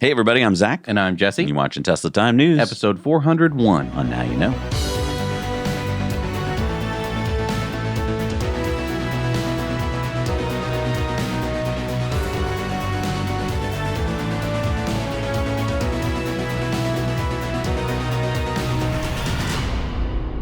Hey everybody, I'm Zach. And I'm Jesse. And you're watching Tesla Time News. Episode 401 on Now You Know.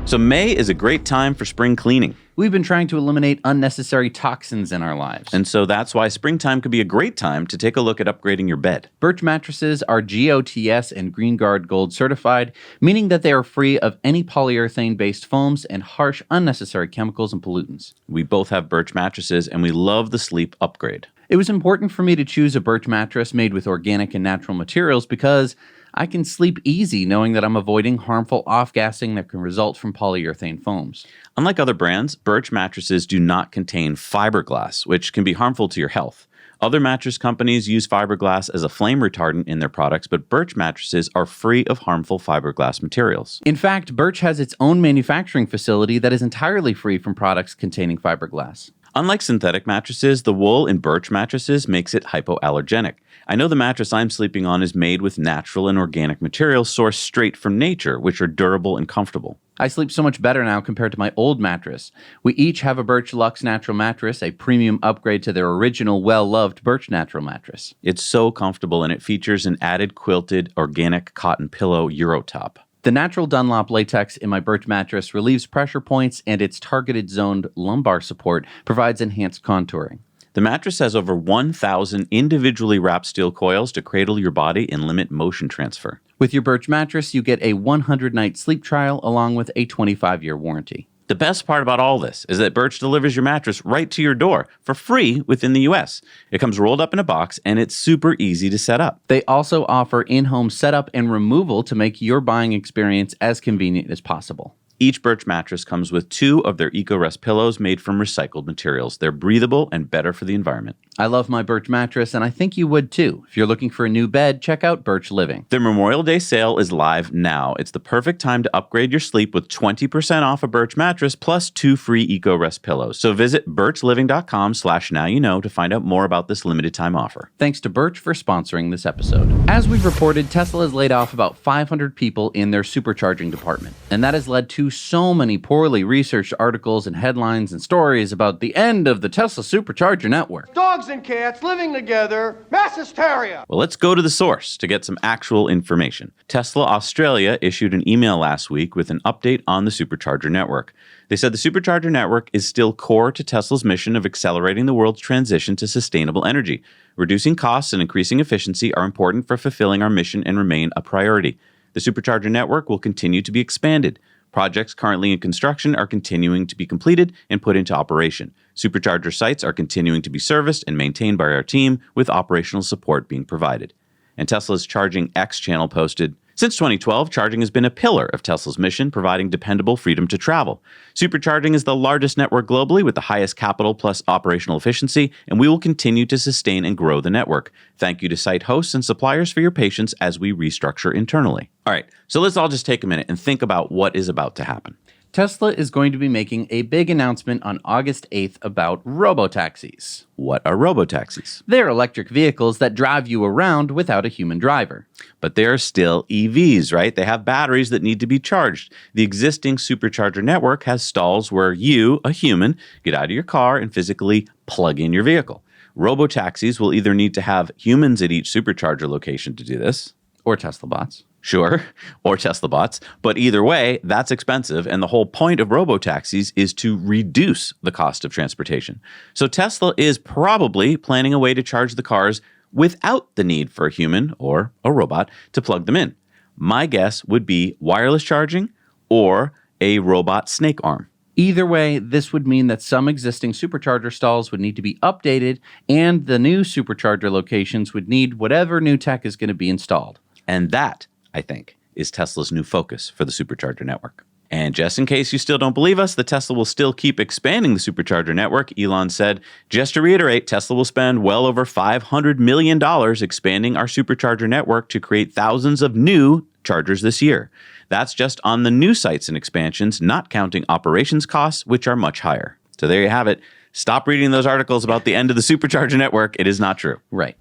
So May is a great time for spring cleaning. We've been trying to eliminate unnecessary toxins in our lives. And so that's why springtime could be a great time to take a look at upgrading your bed. Birch mattresses are GOTS and GreenGuard Gold certified, meaning that they are free of any polyurethane-based foams and harsh, unnecessary chemicals and pollutants. We both have Birch mattresses, and we love the sleep upgrade. It was important for me to choose a Birch mattress made with organic and natural materials because I can sleep easy knowing that I'm avoiding harmful off-gassing that can result from polyurethane foams. Unlike other brands, Birch mattresses do not contain fiberglass, which can be harmful to your health. Other mattress companies use fiberglass as a flame retardant in their products, but Birch mattresses are free of harmful fiberglass materials. In fact, Birch has its own manufacturing facility that is entirely free from products containing fiberglass. Unlike synthetic mattresses, the wool in Birch mattresses makes it hypoallergenic. I know the mattress I'm sleeping on is made with natural and organic materials sourced straight from nature, which are durable and comfortable. I sleep so much better now compared to my old mattress. We each have a Birch Luxe Natural mattress, a premium upgrade to their original well-loved Birch Natural mattress. It's so comfortable, and it features an added quilted organic cotton pillow Eurotop. The natural Dunlop latex in my Birch mattress relieves pressure points, and its targeted zoned lumbar support provides enhanced contouring. The mattress has over 1,000 individually wrapped steel coils to cradle your body and limit motion transfer. With your Birch mattress, you get a 100-night sleep trial along with a 25-year warranty. The best part about all this is that Birch delivers your mattress right to your door for free within the U.S. It comes rolled up in a box, and it's super easy to set up. They also offer in-home setup and removal to make your buying experience as convenient as possible. Each Birch mattress comes with 2 of their EcoRest pillows made from recycled materials. They're breathable and better for the environment. I love my Birch mattress, and I think you would too. If you're looking for a new bed, check out Birch Living. Their Memorial Day sale is live now. It's the perfect time to upgrade your sleep with 20% off a Birch mattress plus 2 free EcoRest pillows. So visit birchliving.com/nowyouknow to find out more about this limited time offer. Thanks to Birch for sponsoring this episode. As we've reported, Tesla has laid off about 500 people in their supercharging department, and that has led to so many poorly researched articles and headlines and stories about the end of the Tesla Supercharger network. Dogs and cats living together, mass hysteria. Well, let's go to the source to get some actual information. Tesla Australia issued an email last week with an update on the Supercharger network. They said the Supercharger network is still core to Tesla's mission of accelerating the world's transition to sustainable energy. Reducing costs and increasing efficiency are important for fulfilling our mission and remain a priority. The Supercharger network will continue to be expanded. Projects currently in construction are continuing to be completed and put into operation. Supercharger sites are continuing to be serviced and maintained by our team, with operational support being provided. And Tesla's Charging X channel posted, "Since 2012, charging has been a pillar of Tesla's mission, providing dependable freedom to travel. Supercharging is the largest network globally with the highest capital plus operational efficiency, and we will continue to sustain and grow the network. Thank you to site hosts and suppliers for your patience as we restructure internally." All right, so let's all just take a minute and think about what is about to happen. Tesla is going to be making a big announcement on August 8th about robotaxis. What are robotaxis? They're electric vehicles that drive you around without a human driver. But they're still EVs, right? They have batteries that need to be charged. The existing Supercharger network has stalls where you, a human, get out of your car and physically plug in your vehicle. Robotaxis will either need to have humans at each Supercharger location to do this, or Tesla bots. Sure, or Tesla bots. But either way, that's expensive, and the whole point of robotaxis is to reduce the cost of transportation. So Tesla is probably planning a way to charge the cars without the need for a human or a robot to plug them in. My guess would be wireless charging or a robot snake arm. Either way, this would mean that some existing Supercharger stalls would need to be updated, and the new Supercharger locations would need whatever new tech is going to be installed. And that, I think, is Tesla's new focus for the Supercharger network. And just in case you still don't believe us, the Tesla will still keep expanding the Supercharger network. Elon said, "Just to reiterate, Tesla will spend well over $500 million expanding our Supercharger network to create thousands of new chargers this year. That's just on the new sites and expansions, not counting operations costs, which are much higher." So there you have it. Stop reading those articles about the end of the Supercharger network. It is not true. Right.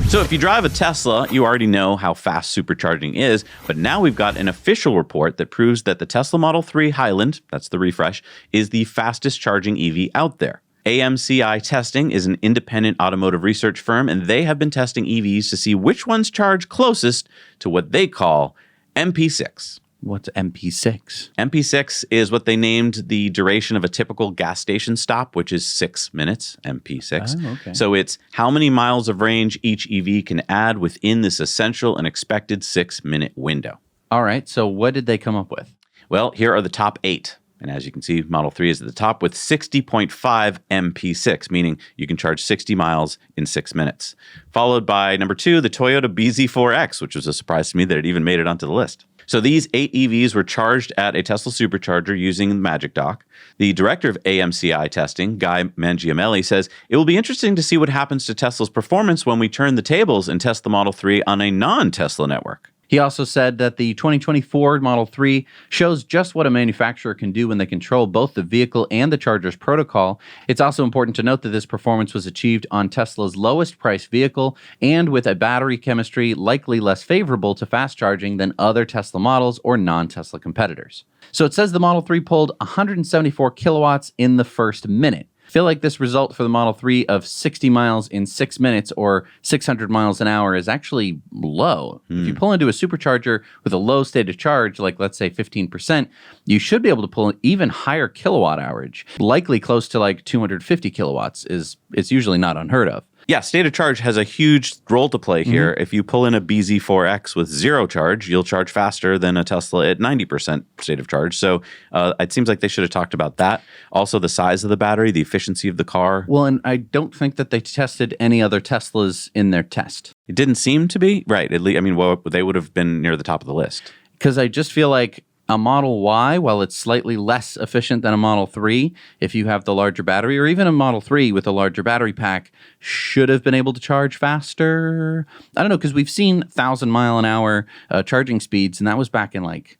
So if you drive a Tesla, you already know how fast supercharging is, but now we've got an official report that proves that the Tesla Model 3 Highland, that's the refresh, is the fastest charging EV out there. AMCI Testing is an independent automotive research firm, and they have been testing EVs to see which ones charge closest to what they call MP6. What's MP6? MP6 is what they named the duration of a typical gas station stop, which is 6 minutes, MP6. Oh, okay. So it's how many miles of range each EV can add within this essential and expected 6-minute window. All right, so what did they come up with? Well, here are the top 8. And as you can see, Model 3 is at the top with 60.5 MP6, meaning you can charge 60 miles in 6 minutes. Followed by number 2, the Toyota BZ4X, which was a surprise to me that it even made it onto the list. So these 8 EVs were charged at a Tesla Supercharger using the Magic Dock. The director of AMCI testing, Guy Mangiamelli, says, it will be interesting to see what happens to Tesla's performance when we turn the tables and test the Model 3 on a non-Tesla network. He also said that the 2024 Model 3 shows just what a manufacturer can do when they control both the vehicle and the charger's protocol. It's also important to note that this performance was achieved on Tesla's lowest priced vehicle and with a battery chemistry likely less favorable to fast charging than other Tesla models or non-Tesla competitors. So it says the Model 3 pulled 174 kilowatts in the first minute. I feel like this result for the Model 3 of 60 miles in 6 minutes or 600 miles an hour is actually low. If you pull into a supercharger with a low state of charge, like let's say 15%, you should be able to pull an even higher kilowatt hourage. Likely close to like 250 kilowatts it's usually not unheard of. Yeah, state of charge has a huge role to play here. If you pull in a BZ4X with 0 charge, you'll charge faster than a Tesla at 90% state of charge. So it seems like they should have talked about that. Also, the size of the battery, the efficiency of the car. Well, and I don't think that they tested any other Teslas in their test. It didn't seem to be. Right. At least, I mean, well, they would have been near the top of the list. Because I just feel like a Model Y, while it's slightly less efficient than a Model 3, if you have the larger battery, or even a Model 3 with a larger battery pack, should have been able to charge faster. I don't know, because we've seen 1,000-mile-an-hour charging speeds, and that was back in like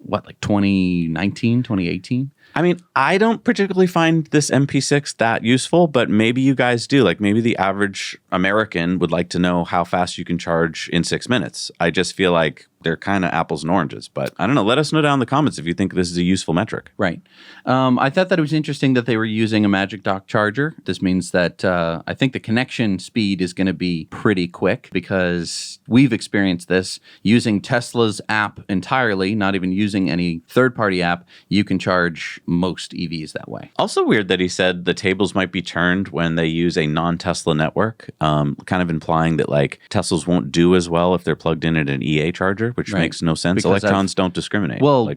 2019, 2018? I mean, I don't particularly find this MP6 that useful, but maybe you guys do. Like maybe the average American would like to know how fast you can charge in 6 minutes. I just feel like they're kind of apples and oranges, but I don't know. Let us know down in the comments if you think this is a useful metric. Right. I thought that it was interesting that they were using a Magic Dock charger. This means that I think the connection speed is going to be pretty quick because we've experienced this using Tesla's app entirely, not even using any third-party app. You can charge most EVs that way. Also weird that he said the tables might be turned when they use a non-Tesla network, kind of implying that like Teslas won't do as well if they're plugged in at an EA charger, which makes no sense. Because electrons don't discriminate. Well,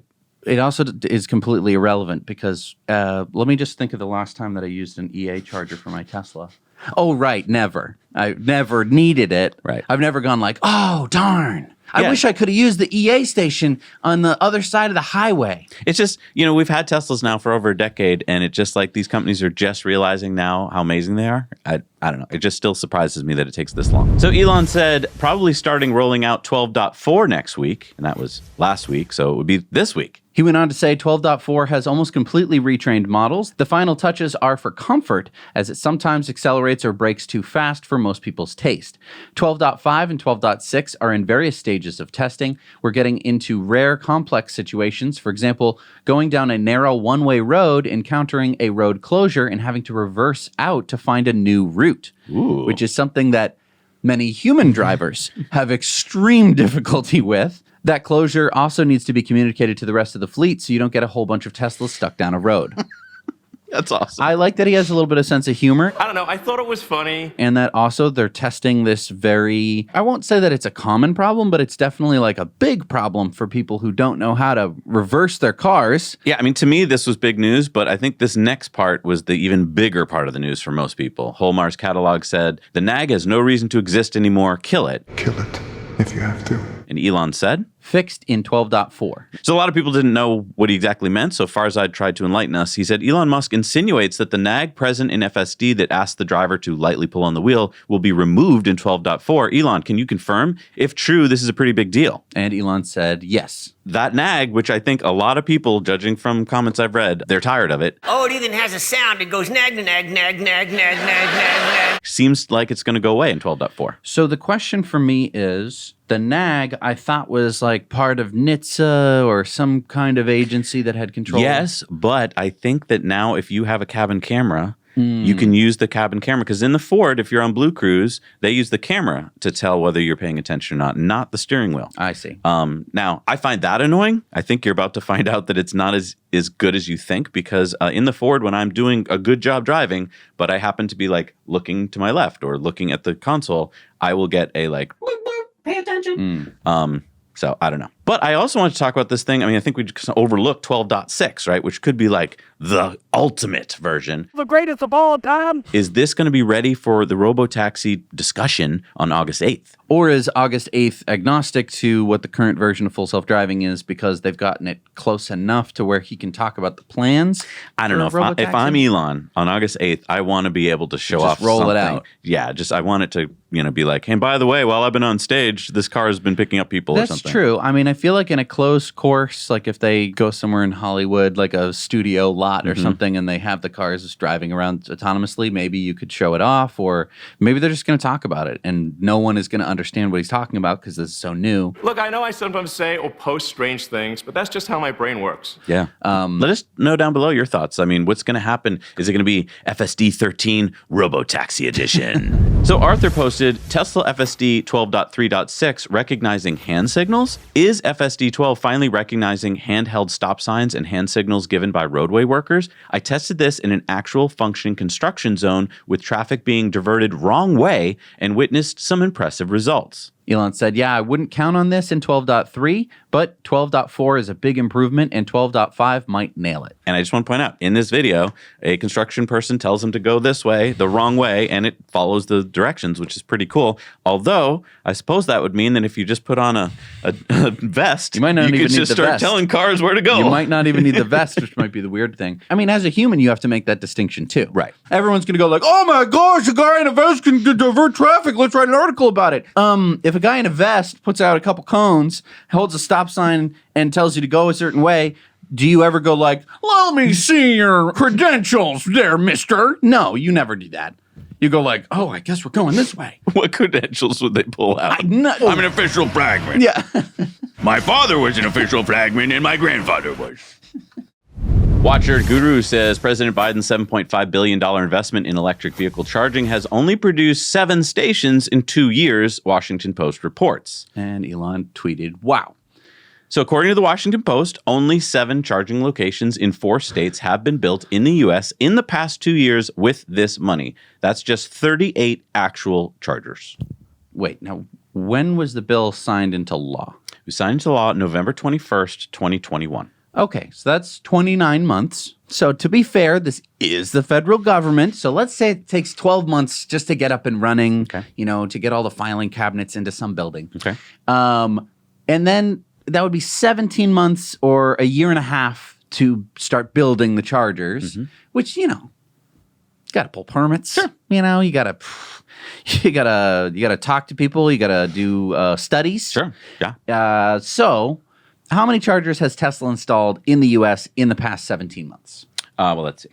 it also is completely irrelevant because let me just think of the last time that I used an EA charger for my Tesla. Oh, right. Never. I never needed it. Right. I've never gone like, oh, darn. I wish I could have used the EA station on the other side of the highway. It's just, we've had Teslas now for over a decade, and it's just like these companies are just realizing now how amazing they are. I don't know. It just still surprises me that it takes this long. So Elon said probably starting rolling out 12.4 next week, and that was last week, so it would be this week. He went on to say 12.4 has almost completely retrained models. The final touches are for comfort, as it sometimes accelerates or brakes too fast for most people's taste. 12.5 and 12.6 are in various stages of testing. We're getting into rare, complex situations. For example, going down a narrow one-way road, encountering a road closure, and having to reverse out to find a new route, which is something that many human drivers have extreme difficulty with. That closure also needs to be communicated to the rest of the fleet so you don't get a whole bunch of Teslas stuck down a road. That's awesome. I like that he has a little bit of sense of humor. I don't know. I thought it was funny. And that also they're testing this very, I won't say that it's a common problem, but it's definitely like a big problem for people who don't know how to reverse their cars. Yeah, I mean, to me, this was big news, but I think this next part was the even bigger part of the news for most people. Holmar's catalog said, the Nag has no reason to exist anymore. Kill it. Kill it if you have to. And Elon said, fixed in 12.4. So a lot of people didn't know what he exactly meant. So Farzad tried to enlighten us. He said, Elon Musk insinuates that the nag present in FSD that asks the driver to lightly pull on the wheel will be removed in 12.4. Elon, can you confirm? If true, this is a pretty big deal. And Elon said, yes. That nag, which I think a lot of people, judging from comments I've read, they're tired of it. Oh, it even has a sound. It goes nag, nag, nag, nag, nag, nag, nag. Seems like it's going to go away in 12.4. So the question for me is, the nag I thought was like part of NHTSA or some kind of agency that had control. Yes, but I think that now if you have a cabin camera, you can use the cabin camera. Because in the Ford, if you're on Blue Cruise, they use the camera to tell whether you're paying attention or not the steering wheel. I see. Now, I find that annoying. I think you're about to find out that it's not as good as you think, because in the Ford, when I'm doing a good job driving, but I happen to be like looking to my left or looking at the console, I will get a like, boop, boop, pay attention. So I don't know. But I also want to talk about this thing. I mean, I think we just overlooked 12.6, right? Which could be like the ultimate version. The greatest of all time. Is this going to be ready for the robotaxi discussion on August 8th? Or is August 8th agnostic to what the current version of full self-driving is because they've gotten it close enough to where he can talk about the plans? I don't know. If I'm Elon on August 8th, I want to be able to show off roll something. It out. Yeah, I want it to, be like, hey, by the way, while I've been on stage, this car has been picking up people or something. That's true. I mean, I feel like in a closed course, like if they go somewhere in Hollywood, like a studio lot or something, and they have the cars just driving around autonomously, maybe you could show it off, or maybe they're just going to talk about it and no one is going to understand what he's talking about because this is so new. Look, I know I sometimes say or post strange things, but that's just how my brain works. Yeah. Let us know down below your thoughts. I mean, what's going to happen? Is it going to be FSD 13 Robotaxi Edition? So Arthur posted Tesla FSD 12.3.6 recognizing hand signals. Is FSD 12 finally recognizing handheld stop signs and hand signals given by roadway workers? I tested this in an actual functioning construction zone with traffic being diverted wrong way and witnessed some impressive results. Elon said, yeah, I wouldn't count on this in 12.3, but 12.4 is a big improvement and 12.5 might nail it. And I just want to point out, in this video, a construction person tells him to go this way, the wrong way, and it follows the directions, which is pretty cool. Although, I suppose that would mean that if you just put on a vest, you might not even could need just the start vest. telling cars where to go. You might not even need the vest, which might be the weird thing. I mean, as a human, you have to make that distinction too. Right. Everyone's going to go like, oh my gosh, a guy in a vest can divert traffic. Let's write an article about it. If a guy in a vest puts out a couple cones, holds a stop sign, and tells you to go a certain way, do you ever go like, let me see your credentials there, mister? No, you never do that. You go like, oh, I guess we're going this way. What credentials would they pull out? I'm an official flagman. Yeah. My father was an official flagman, and my grandfather was. Watcher Guru says President Biden's $7.5 billion investment in electric vehicle charging has only produced 7 stations in 2 years, Washington Post reports. And Elon tweeted, wow. So according to the Washington Post, only 7 charging locations in 4 states have been built in the U.S. in the past 2 years with this money. That's just 38 actual chargers. Wait, now, when was the bill signed into law? It was signed into law November 21st, 2021. Okay, so that's 29 months. So to be fair, this is the federal government. So let's say it takes 12 months just to get up and running, to get all the filing cabinets into some building. Okay. And then that would be 17 months or a year and a half to start building the chargers, which, you got to pull permits. Sure. You got to talk to people. You got to do studies. Sure. Yeah. So how many chargers has Tesla installed in the U.S. in the past 17 months? Well, let's see.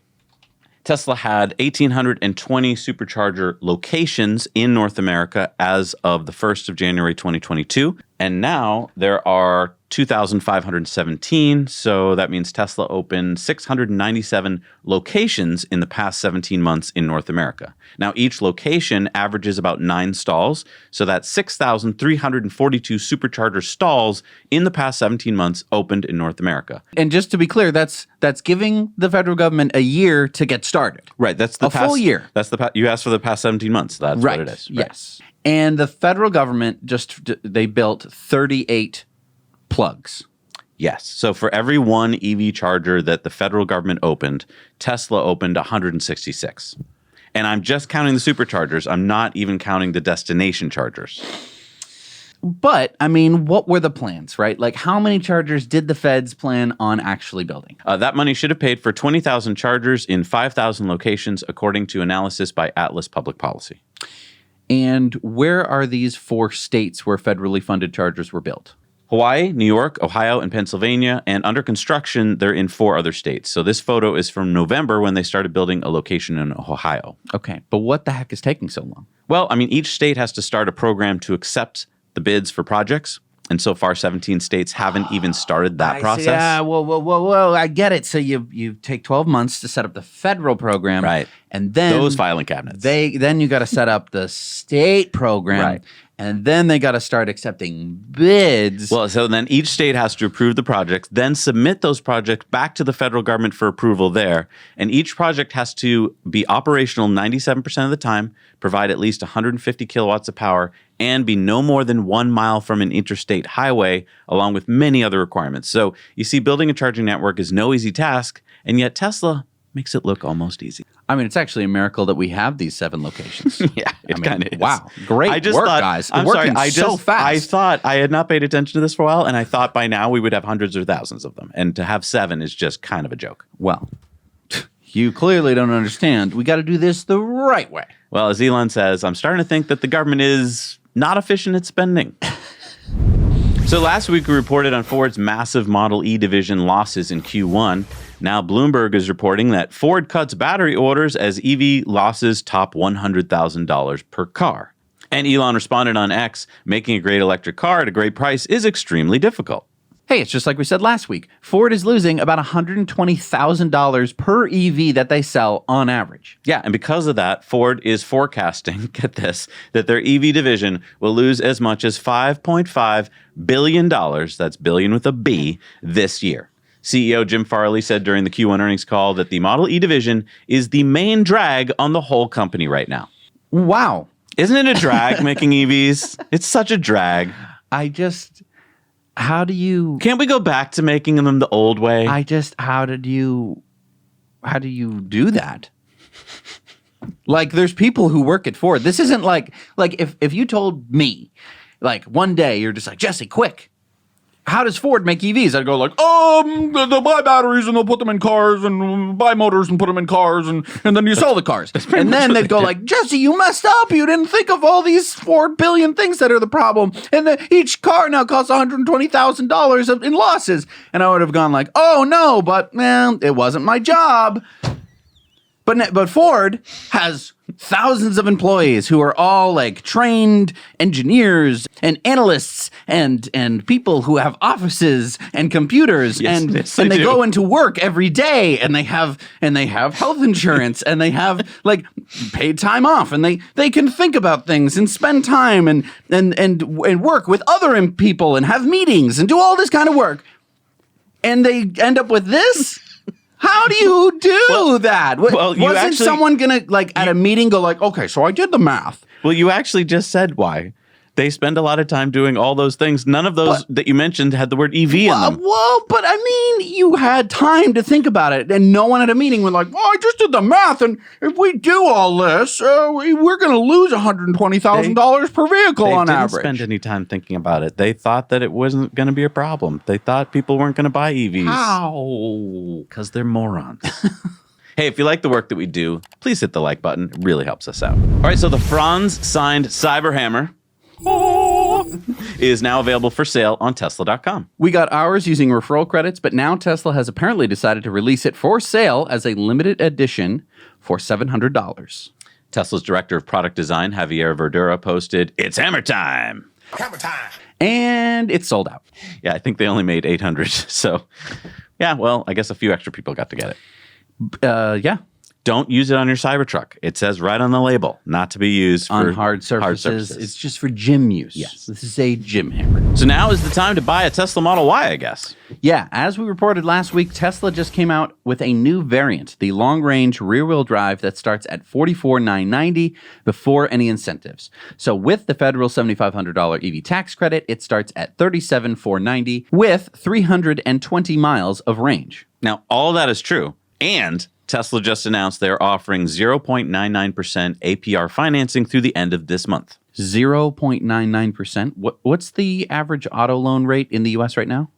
Tesla had 1,820 Supercharger locations in North America as of the 1st of January 2022. And now there are 2,517. So that means Tesla opened 697 locations in the past 17 months in North America. Now, each location averages about 9 stalls. So that's 6,342 Supercharger stalls in the past 17 months opened in North America. And just to be clear, that's giving the federal government a year to get started. Right. That's the full year. That's you asked for the past 17 months. That's right. what it is. Right. Yes. And the federal government they built 38 plugs. Yes. So for every one EV charger that the federal government opened, Tesla opened 166. And I'm just counting the Superchargers. I'm not even counting the destination chargers. But, I mean, what were the plans, right? Like, how many chargers did the feds plan on actually building? That money should have paid for 20,000 chargers in 5,000 locations, according to analysis by Atlas Public Policy. And where are these 4 states where federally funded chargers were built? Hawaii, New York, Ohio, and Pennsylvania, and under construction, they're in 4 other states. So this photo is from November when they started building a location in Ohio. Okay, but what the heck is taking so long? Well, I mean, each state has to start a program to accept the bids for projects. And so far, 17 states haven't even started that process. Yeah, whoa. I get it. So you take 12 months to set up the federal program. Right. And then those filing cabinets. Then you got to set up the state program. Right. And then they got to start accepting bids. Well, so then each state has to approve the projects, then submit those projects back to the federal government for approval there. And each project has to be operational 97% of the time, provide at least 150 kilowatts of power, and be no more than 1 mile from an interstate highway, along with many other requirements. So you see, building a charging network is no easy task, and yet Tesla makes it look almost easy. I mean, it's actually a miracle that we have these 7 locations. Yeah, it kind of is. Wow, great work, guys. I'm working sorry, so fast. I thought I had not paid attention to this for a while, and I thought by now we would have hundreds or thousands of them. And to have 7 is just kind of a joke. Well, you clearly don't understand. We got to do this the right way. Well, as Elon says, I'm starting to think that the government is not efficient at spending. So last week we reported on Ford's massive Model E division losses in Q1. Now Bloomberg is reporting that Ford cuts battery orders as EV losses top $100,000 per car. And Elon responded on X, making a great electric car at a great price is extremely difficult. Hey, it's just like we said last week. Ford is losing about $120,000 per EV that they sell on average. Yeah, and because of that, Ford is forecasting, get this, that their EV division will lose as much as $5.5 billion, that's billion with a B, this year. CEO Jim Farley said during the Q1 earnings call that the Model E division is the main drag on the whole company right now. Wow. Isn't it a drag making EVs? It's such a drag. How do you... Can't we go back to making them the old way? How do you do that? Like, there's people who work at Ford. This isn't like if you told me, like, one day you're just like, Jesse, quick, how does Ford make EVs? I'd go like, they'll buy batteries and they'll put them in cars and buy motors and put them in cars and then you sell the cars. And then they'd go like, Jesse, you messed up. You didn't think of all these 4 billion things that are the problem. And then each car now costs $120,000 in losses. And I would have gone like, oh no, but it wasn't my job. But Ford has thousands of employees who are all like trained engineers and analysts and people who have offices and computers and they go into work every day and they have health insurance and they have like paid time off and they can think about things and spend time and work with other people and have meetings and do all this kind of work. And they end up with this? How do you do that? Wasn't someone going to, like, at a meeting go like, okay, so I did the math. Well, you actually just said why. They spend a lot of time doing all those things. None of those that you mentioned had the word EV in them. Well, but I mean, you had time to think about it, and no one at a meeting was like, well, I just did the math, and if we do all this, we're going to lose $120,000 per vehicle on average. They didn't spend any time thinking about it. They thought that it wasn't going to be a problem. They thought people weren't going to buy EVs. How? Because they're morons. Hey, if you like the work that we do, please hit the like button. It really helps us out. All right, so the Franz signed Cyberhammer is now available for sale on Tesla.com. We got ours using referral credits, but now Tesla has apparently decided to release it for sale as a limited edition for $700. Tesla's director of product design, Javier Verdura, posted, "It's hammer time." Hammer time. And it's sold out. Yeah, I think they only made 800. So, yeah, well, I guess a few extra people got to get it. Yeah. Don't use it on your Cybertruck. It says right on the label, not to be used on for hard surfaces. It's just for gym use. Yes. This is a gym hammer. So now is the time to buy a Tesla Model Y, I guess. Yeah, as we reported last week, Tesla just came out with a new variant, the long-range rear-wheel drive that starts at $44,990 before any incentives. So with the federal $7,500 EV tax credit, it starts at $37,490 with 320 miles of range. Now, all that is true, and Tesla just announced they're offering 0.99% APR financing through the end of this month. 0.99%. What's the average auto loan rate in the U.S. right now?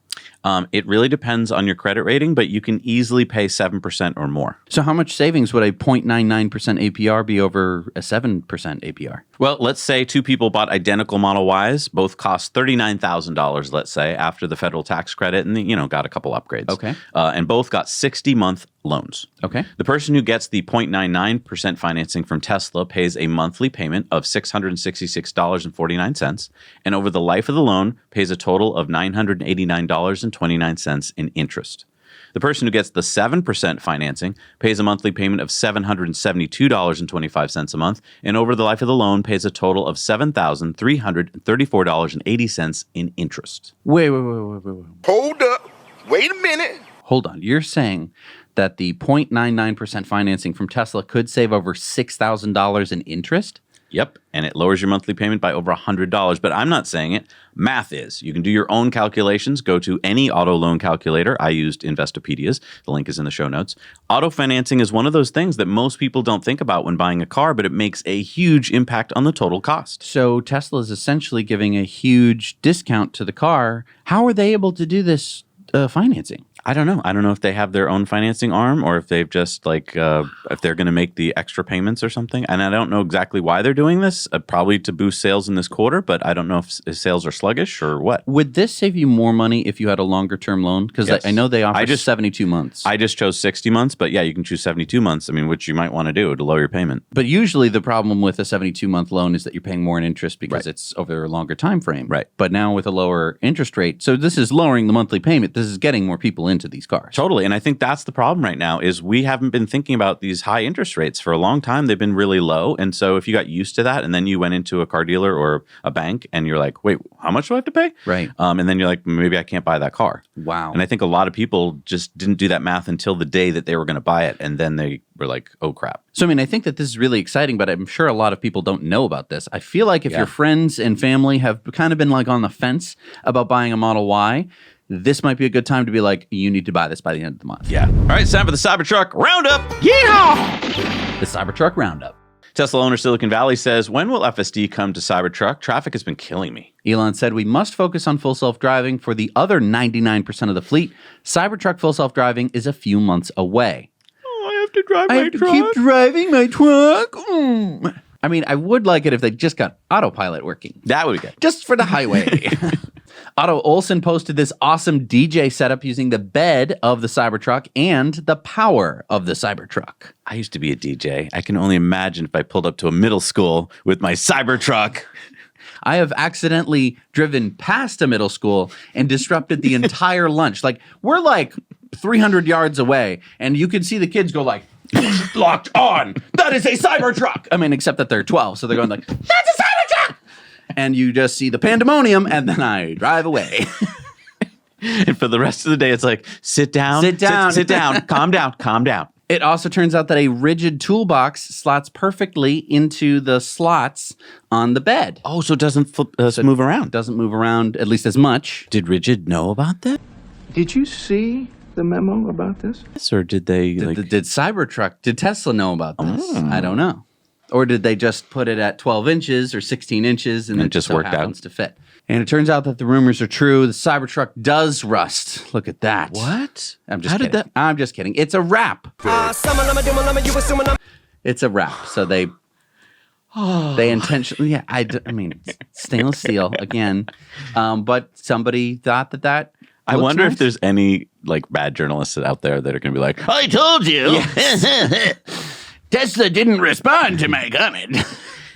It really depends on your credit rating, but you can easily pay 7% or more. So how much savings would a 0.99% APR be over a 7% APR? Well, let's say two people bought identical Model Ys, both cost $39,000, let's say, after the federal tax credit, and got a couple upgrades. Okay. And both got 60-month loans. Okay. The person who gets the 0.99% financing from Tesla pays a monthly payment of $666.49, and over the life of the loan pays a total of $989.29 in interest. The person who gets the 7% financing pays a monthly payment of $772.25 a month, and over the life of the loan pays a total of $7,334.80 in interest. Wait. Hold up. Wait a minute. Hold on. You're saying that the 0.99% financing from Tesla could save over $6,000 in interest? Yep, and it lowers your monthly payment by over $100, but I'm not saying it. Math is. You can do your own calculations. Go to any auto loan calculator. I used Investopedia's. The link is in the show notes. Auto financing is one of those things that most people don't think about when buying a car, but it makes a huge impact on the total cost. So Tesla is essentially giving a huge discount to the car. How are they able to do this financing? I don't know. I don't know if they have their own financing arm or if they've just if they're going to make the extra payments or something. And I don't know exactly why they're doing this, probably to boost sales in this quarter, but I don't know if sales are sluggish or what. Would this save you more money if you had a longer term loan? Because Yes. I know they offer 72 months. I just chose 60 months, but yeah, you can choose 72 months. I mean, which you might want to do to lower your payment. But usually the problem with a 72-month loan is that you're paying more in interest because Right. it's over a longer time frame. Right. But now with a lower interest rate, so this is lowering the monthly payment. This is getting more people into these cars. Totally. And I think that's the problem right now is we haven't been thinking about these high interest rates for a long time. They've been really low. And so if you got used to that and then you went into a car dealer or a bank and you're like, wait, how much do I have to pay? Right. And then you're like, maybe I can't buy that car. Wow. And I think a lot of people just didn't do that math until the day that they were going to buy it. And then they were like, oh, crap. So, I mean, I think that this is really exciting, but I'm sure a lot of people don't know about this. I feel like if your friends and family have kind of been like on the fence about buying a Model Y, this might be a good time to be like, you need to buy this by the end of the month. Yeah. All right, it's time for the Cybertruck Roundup. Yeehaw! The Cybertruck Roundup. Tesla owner Silicon Valley says, when will FSD come to Cybertruck? Traffic has been killing me. Elon said, we must focus on full self-driving. For the other 99% of the fleet, Cybertruck full self-driving is a few months away. Oh, I have to drive I have to keep driving my truck. I mean, I would like it if they just got autopilot working. That would be good. Just for the highway. Otto Olson posted this awesome DJ setup using the bed of the Cybertruck and the power of the Cybertruck. I used to be a DJ. I can only imagine if I pulled up to a middle school with my Cybertruck. I have accidentally driven past a middle school and disrupted the entire lunch. Like, we're like 300 yards away, and you can see the kids go like, locked on. That is a Cybertruck. I mean, except that they're 12, so they're going like, that's a Cybertruck. And you just see the pandemonium, and then I drive away. And for the rest of the day, it's like, sit down, Sit down. sit down, calm down. It also turns out that a rigid toolbox slots perfectly into the slots on the bed. Oh, so it doesn't move around. Doesn't move around at least as much. Did Rigid know about that? Did you see the memo about this? Yes, or did they Did Tesla know about this? I don't know. Or did they just put it at 12 inches or 16 inches and And it it just so worked out? happens to fit? And it turns out that the rumors are true. The Cybertruck does rust. Look at that. What? I'm just How kidding. did that? I'm just kidding. It's a wrap. It's a wrap. So they intentionally, yeah, I mean, stainless steel again. But somebody thought that I looks wonder nice. if there's any like bad journalists out there that are going to be like, I told you. Tesla didn't respond to my comment.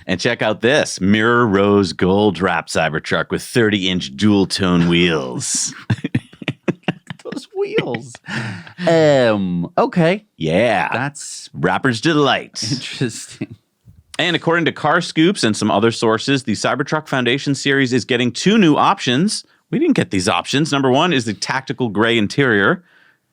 And check out this mirror rose gold wrap Cybertruck with 30-inch dual tone wheels. Those wheels. Okay. Yeah. That's Rapper's delight. interesting. And according to Car Scoops and some other sources, the Cybertruck Foundation series is getting 2 new options. We didn't get these options. Number 1 is the tactical gray interior.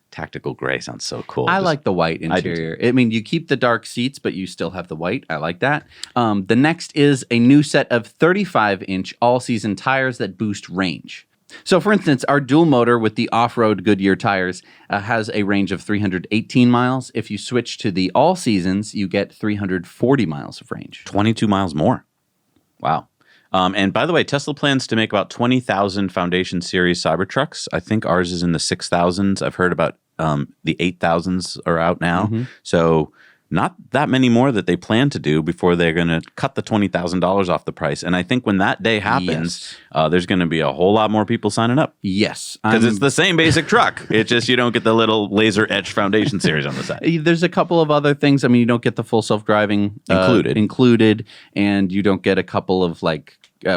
Tactical gray sounds so cool. I like the white interior. I mean, you keep the dark seats, but you still have the white. I like that. The next is a new set of 35-inch all-season tires that boost range. So, for instance, our dual motor with the off-road Goodyear tires has a range of 318 miles. If you switch to the all-seasons, you get 340 miles of range. 22 miles more. Wow. And by the way, Tesla plans to make about 20,000 Foundation Series Cybertrucks. I think ours is in the 6,000s. I've heard about the 8,000s are out now. So not that many more that they plan to do before they're going to cut the $20,000 off the price. And I think when that day happens, there's going to be a whole lot more people signing up. Yes. Because it's the same basic truck. It's just you don't get the little laser etched Foundation Series on the side. There's a couple of other things. I mean, you don't get the full self-driving included, and you don't get a couple of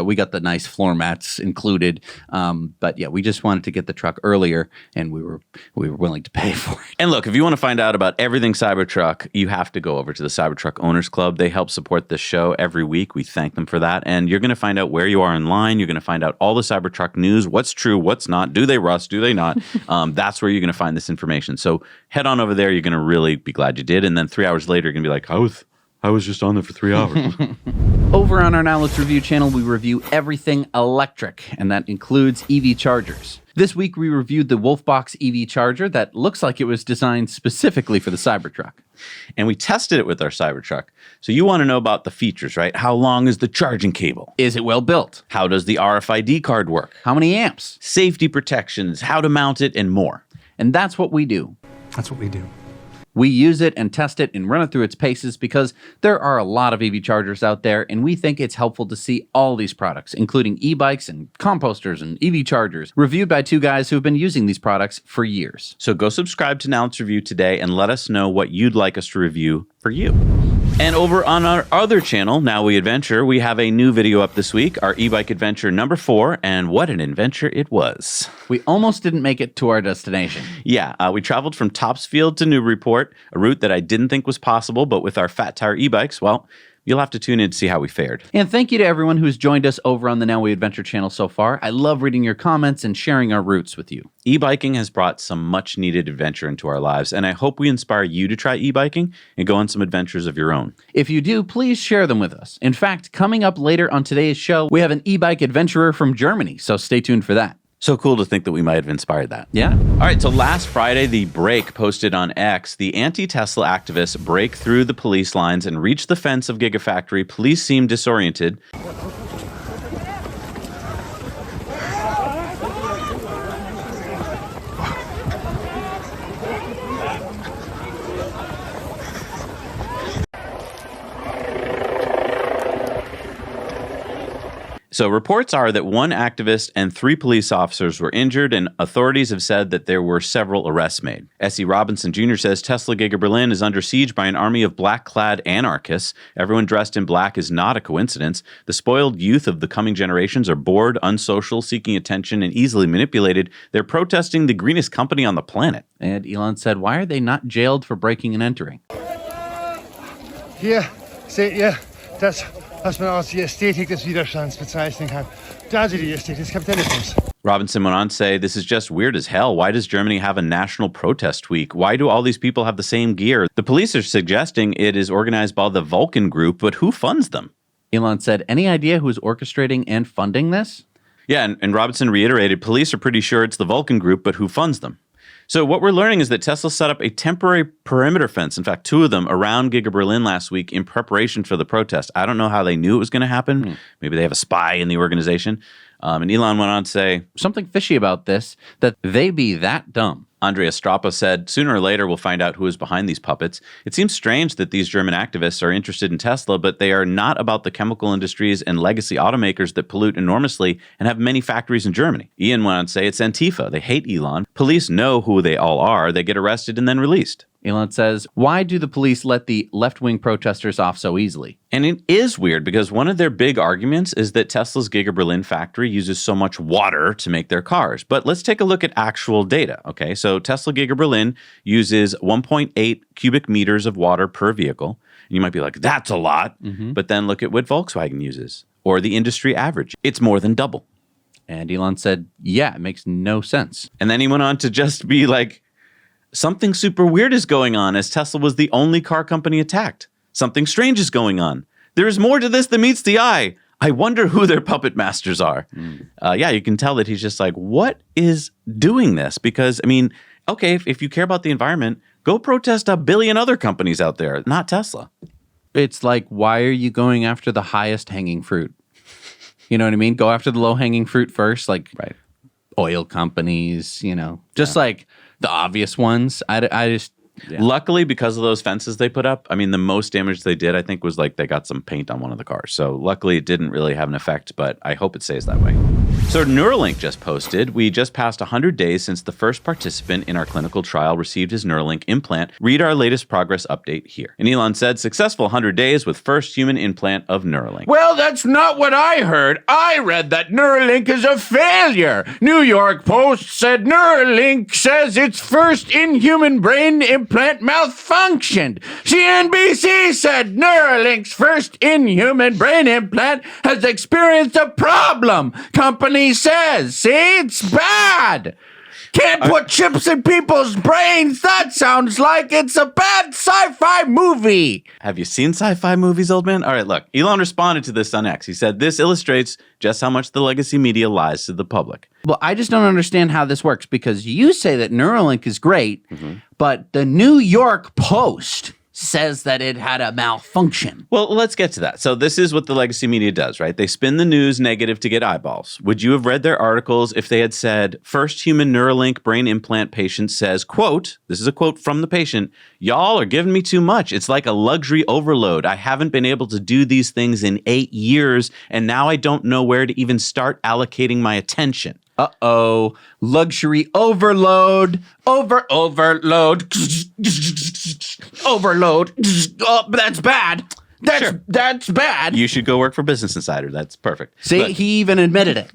we got the nice floor mats included. But yeah, we just wanted to get the truck earlier, and we were willing to pay for it. And look, if you want to find out about everything Cybertruck, you have to go over to the Cybertruck Owners Club. They help support this show every week. We thank them for that. And you're going to find out where you are in line. You're going to find out all the Cybertruck news, what's true, what's not. Do they rust? Do they not? That's where you're going to find this information. So head on over there. You're going to really be glad you did. And then 3 hours later, you're going to be like, I was just on there for 3 hours. Over on our Now Let's Review channel, we review everything electric, and that includes EV chargers. This week, we reviewed the Wolfbox EV Charger that looks like it was designed specifically for the Cybertruck. And we tested it with our Cybertruck. So you want to know about the features, right? How long is the charging cable? Is it well built? How does the RFID card work? How many amps? Safety protections, how to mount it, and more. And that's what we do. That's what we do. We use it and test it and run it through its paces because there are a lot of EV chargers out there, and we think it's helpful to see all these products, including e-bikes and composters and EV chargers, reviewed by two guys who have been using these products for years. So go subscribe to Now Let's Review today and let us know what you'd like us to review for you. And over on our other channel, Now We Adventure, we have a new video up this week, our e-bike adventure number 4, and what an adventure it was. We almost didn't make it to our destination. Yeah, we traveled from Topsfield to Newburyport, a route that I didn't think was possible, but with our fat tire e-bikes, well, you'll have to tune in to see how we fared. And thank you to everyone who's joined us over on the Now We Adventure channel so far. I love reading your comments and sharing our routes with you. E-biking has brought some much-needed adventure into our lives, and I hope we inspire you to try e-biking and go on some adventures of your own. If you do, please share them with us. In fact, coming up later on today's show, we have an e-bike adventurer from Germany, so stay tuned for that. So cool to think that we might have inspired that. Yeah. All right, so last Friday, The Break posted on X, the anti-Tesla activists break through the police lines and reach the fence of Gigafactory. Police seem disoriented. So reports are that one activist and 3 police officers were injured, and authorities have said that there were several arrests made. S.E. Robinson Jr. says Tesla GigaBerlin is under siege by an army of black-clad anarchists. Everyone dressed in black is not a coincidence. The spoiled youth of the coming generations are bored, unsocial, seeking attention, and easily manipulated. They're protesting the greenest company on the planet. And Elon said, why are they not jailed for breaking and entering? Hier seht ihr das, was man als die Ästhetik des Widerstands bezeichnen kann. Da seht ihr die Ästhetik des Kapitalismus. Robinson went on to say, this is just weird as hell. Why does Germany have a national protest week? Why do all these people have the same gear? The police are suggesting it is organized by the Vulcan Group, but who funds them? Elon said, any idea who's orchestrating and funding this? Yeah, and Robinson reiterated, police are pretty sure it's the Vulcan Group, but who funds them? So what we're learning is that Tesla set up a temporary perimeter fence, in fact, 2 of them, around GigaBerlin last week in preparation for the protest. I don't know how they knew it was going to happen. Maybe they have a spy in the organization. And Elon went on to say, something fishy about this, that they be that dumb. Andrea Strappa said, sooner or later we'll find out who is behind these puppets. It seems strange that these German activists are interested in Tesla, but they are not about the chemical industries and legacy automakers that pollute enormously and have many factories in Germany. Ian went on to say it's Antifa. They hate Elon. Police know who they all are. They get arrested and then released. Elon says, why do the police let the left-wing protesters off so easily? And it is weird because one of their big arguments is that Tesla's GigaBerlin factory uses so much water to make their cars. But let's take a look at actual data, okay? So Tesla GigaBerlin uses 1.8 cubic meters of water per vehicle. And you might be like, that's a lot. But then look at what Volkswagen uses, or the industry average. It's more than double. And Elon said, yeah, it makes no sense. And then he went on to just be like, something super weird is going on, as Tesla was the only car company attacked. Something strange is going on. There is more to this than meets the eye. I wonder who their puppet masters are. Yeah, you can tell that he's just like, what is doing this? Because, I mean, okay, if you care about the environment, go protest a billion other companies out there, not Tesla. It's like, why are you going after the highest hanging fruit? You know what I mean? Go after the low-hanging fruit first, like Right. oil companies, just like the obvious ones. I just... Yeah. Luckily, because of those fences they put up, I mean, the most damage they did, I think, was like they got some paint on one of the cars. So luckily, it didn't really have an effect, but I hope it stays that way. So Neuralink just posted, we just passed 100 days since the first participant in our clinical trial received his Neuralink implant. Read our latest progress update here. And Elon said, successful 100 days with first human implant of Neuralink. Well, that's not what I heard. I read that Neuralink is a failure. New York Post said Neuralink says its first in-human brain implant malfunctioned. CNBC said Neuralink's first in-human brain implant has experienced a problem. Company says, see, it's bad. Can't put chips in people's brains. That sounds like it's a bad sci-fi movie. Have you seen sci-fi movies, old man? All right, look, Elon responded to this on X. He said, this illustrates just how much the legacy media lies to the public. Well, I just don't understand how this works because you say that Neuralink is great, but the New York Post says that it had a malfunction. Well, let's get to that. So this is what the legacy media does, right? They spin the news negative to get eyeballs. Would you have read their articles if they had said, first human Neuralink brain implant patient says, quote, this is a quote from the patient, y'all are giving me too much. It's like a luxury overload. I haven't been able to do these things in 8 years, and now I don't know where to even start allocating my attention. Uh-oh. Luxury overload. Overload. Overload. Oh, that's bad. That's bad. You should go work for Business Insider. That's perfect. See, Look, he even admitted it.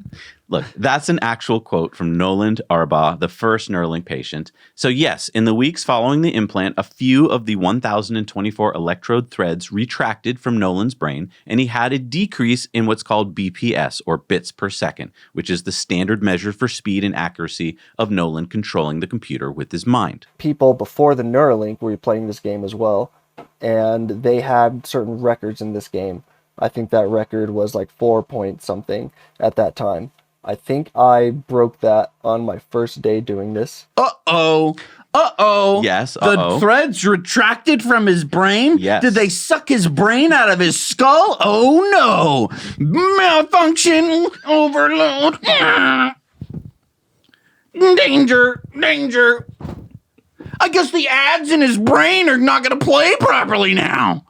Look, that's an actual quote from Noland Arbaugh, the first Neuralink patient. So yes, in the weeks following the implant, a few of the 1,024 electrode threads retracted from Nolan's brain, and he had a decrease in what's called BPS, or bits per second, which is the standard measure for speed and accuracy of Nolan controlling the computer with his mind. People before the Neuralink were playing this game as well, and they had certain records in this game. I think that record was like 4 point something at that time. I think I broke that on my first day doing this. Uh-oh. Yes, The threads retracted from his brain? Yes. Did they suck his brain out of his skull? Oh, no. Malfunction. Overload. Danger. I guess the ads in his brain are not going to play properly now.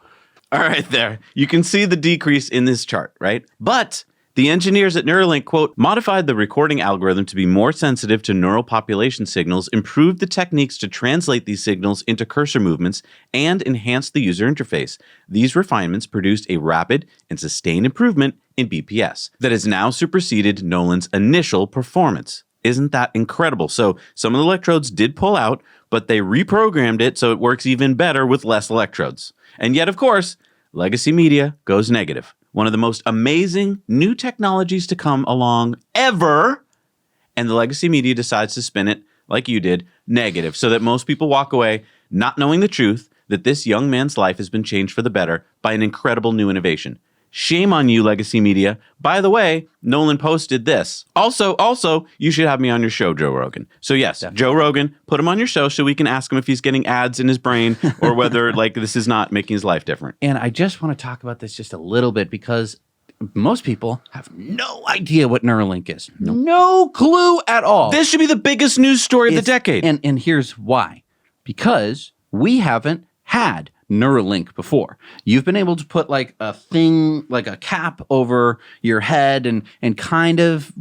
All right, there. You can see the decrease in this chart, right? But the engineers at Neuralink, quote, modified the recording algorithm to be more sensitive to neural population signals, improved the techniques to translate these signals into cursor movements, and enhanced the user interface. These refinements produced a rapid and sustained improvement in BPS that has now superseded Nolan's initial performance. Isn't that incredible? So some of the electrodes did pull out, but they reprogrammed it so it works even better with less electrodes. And yet, of course, legacy media goes negative. One of the most amazing new technologies to come along ever. And the legacy media decides to spin it, like you did, negative, so that most people walk away not knowing the truth that this young man's life has been changed for the better by an incredible new innovation. Shame on you, legacy media. By the way, Nolan posted this. Also, you should have me on your show, Joe Rogan. So yes, definitely. Joe Rogan, put him on your show so we can ask him if he's getting ads in his brain or whether like this is not making his life different. And I just want to talk about this just a little bit because most people have no idea what Neuralink is. No clue at all. This should be the biggest news story of the decade. And here's why. Because we haven't had Neuralink before. You've been able to put like a thing, like a cap over your head and kind of,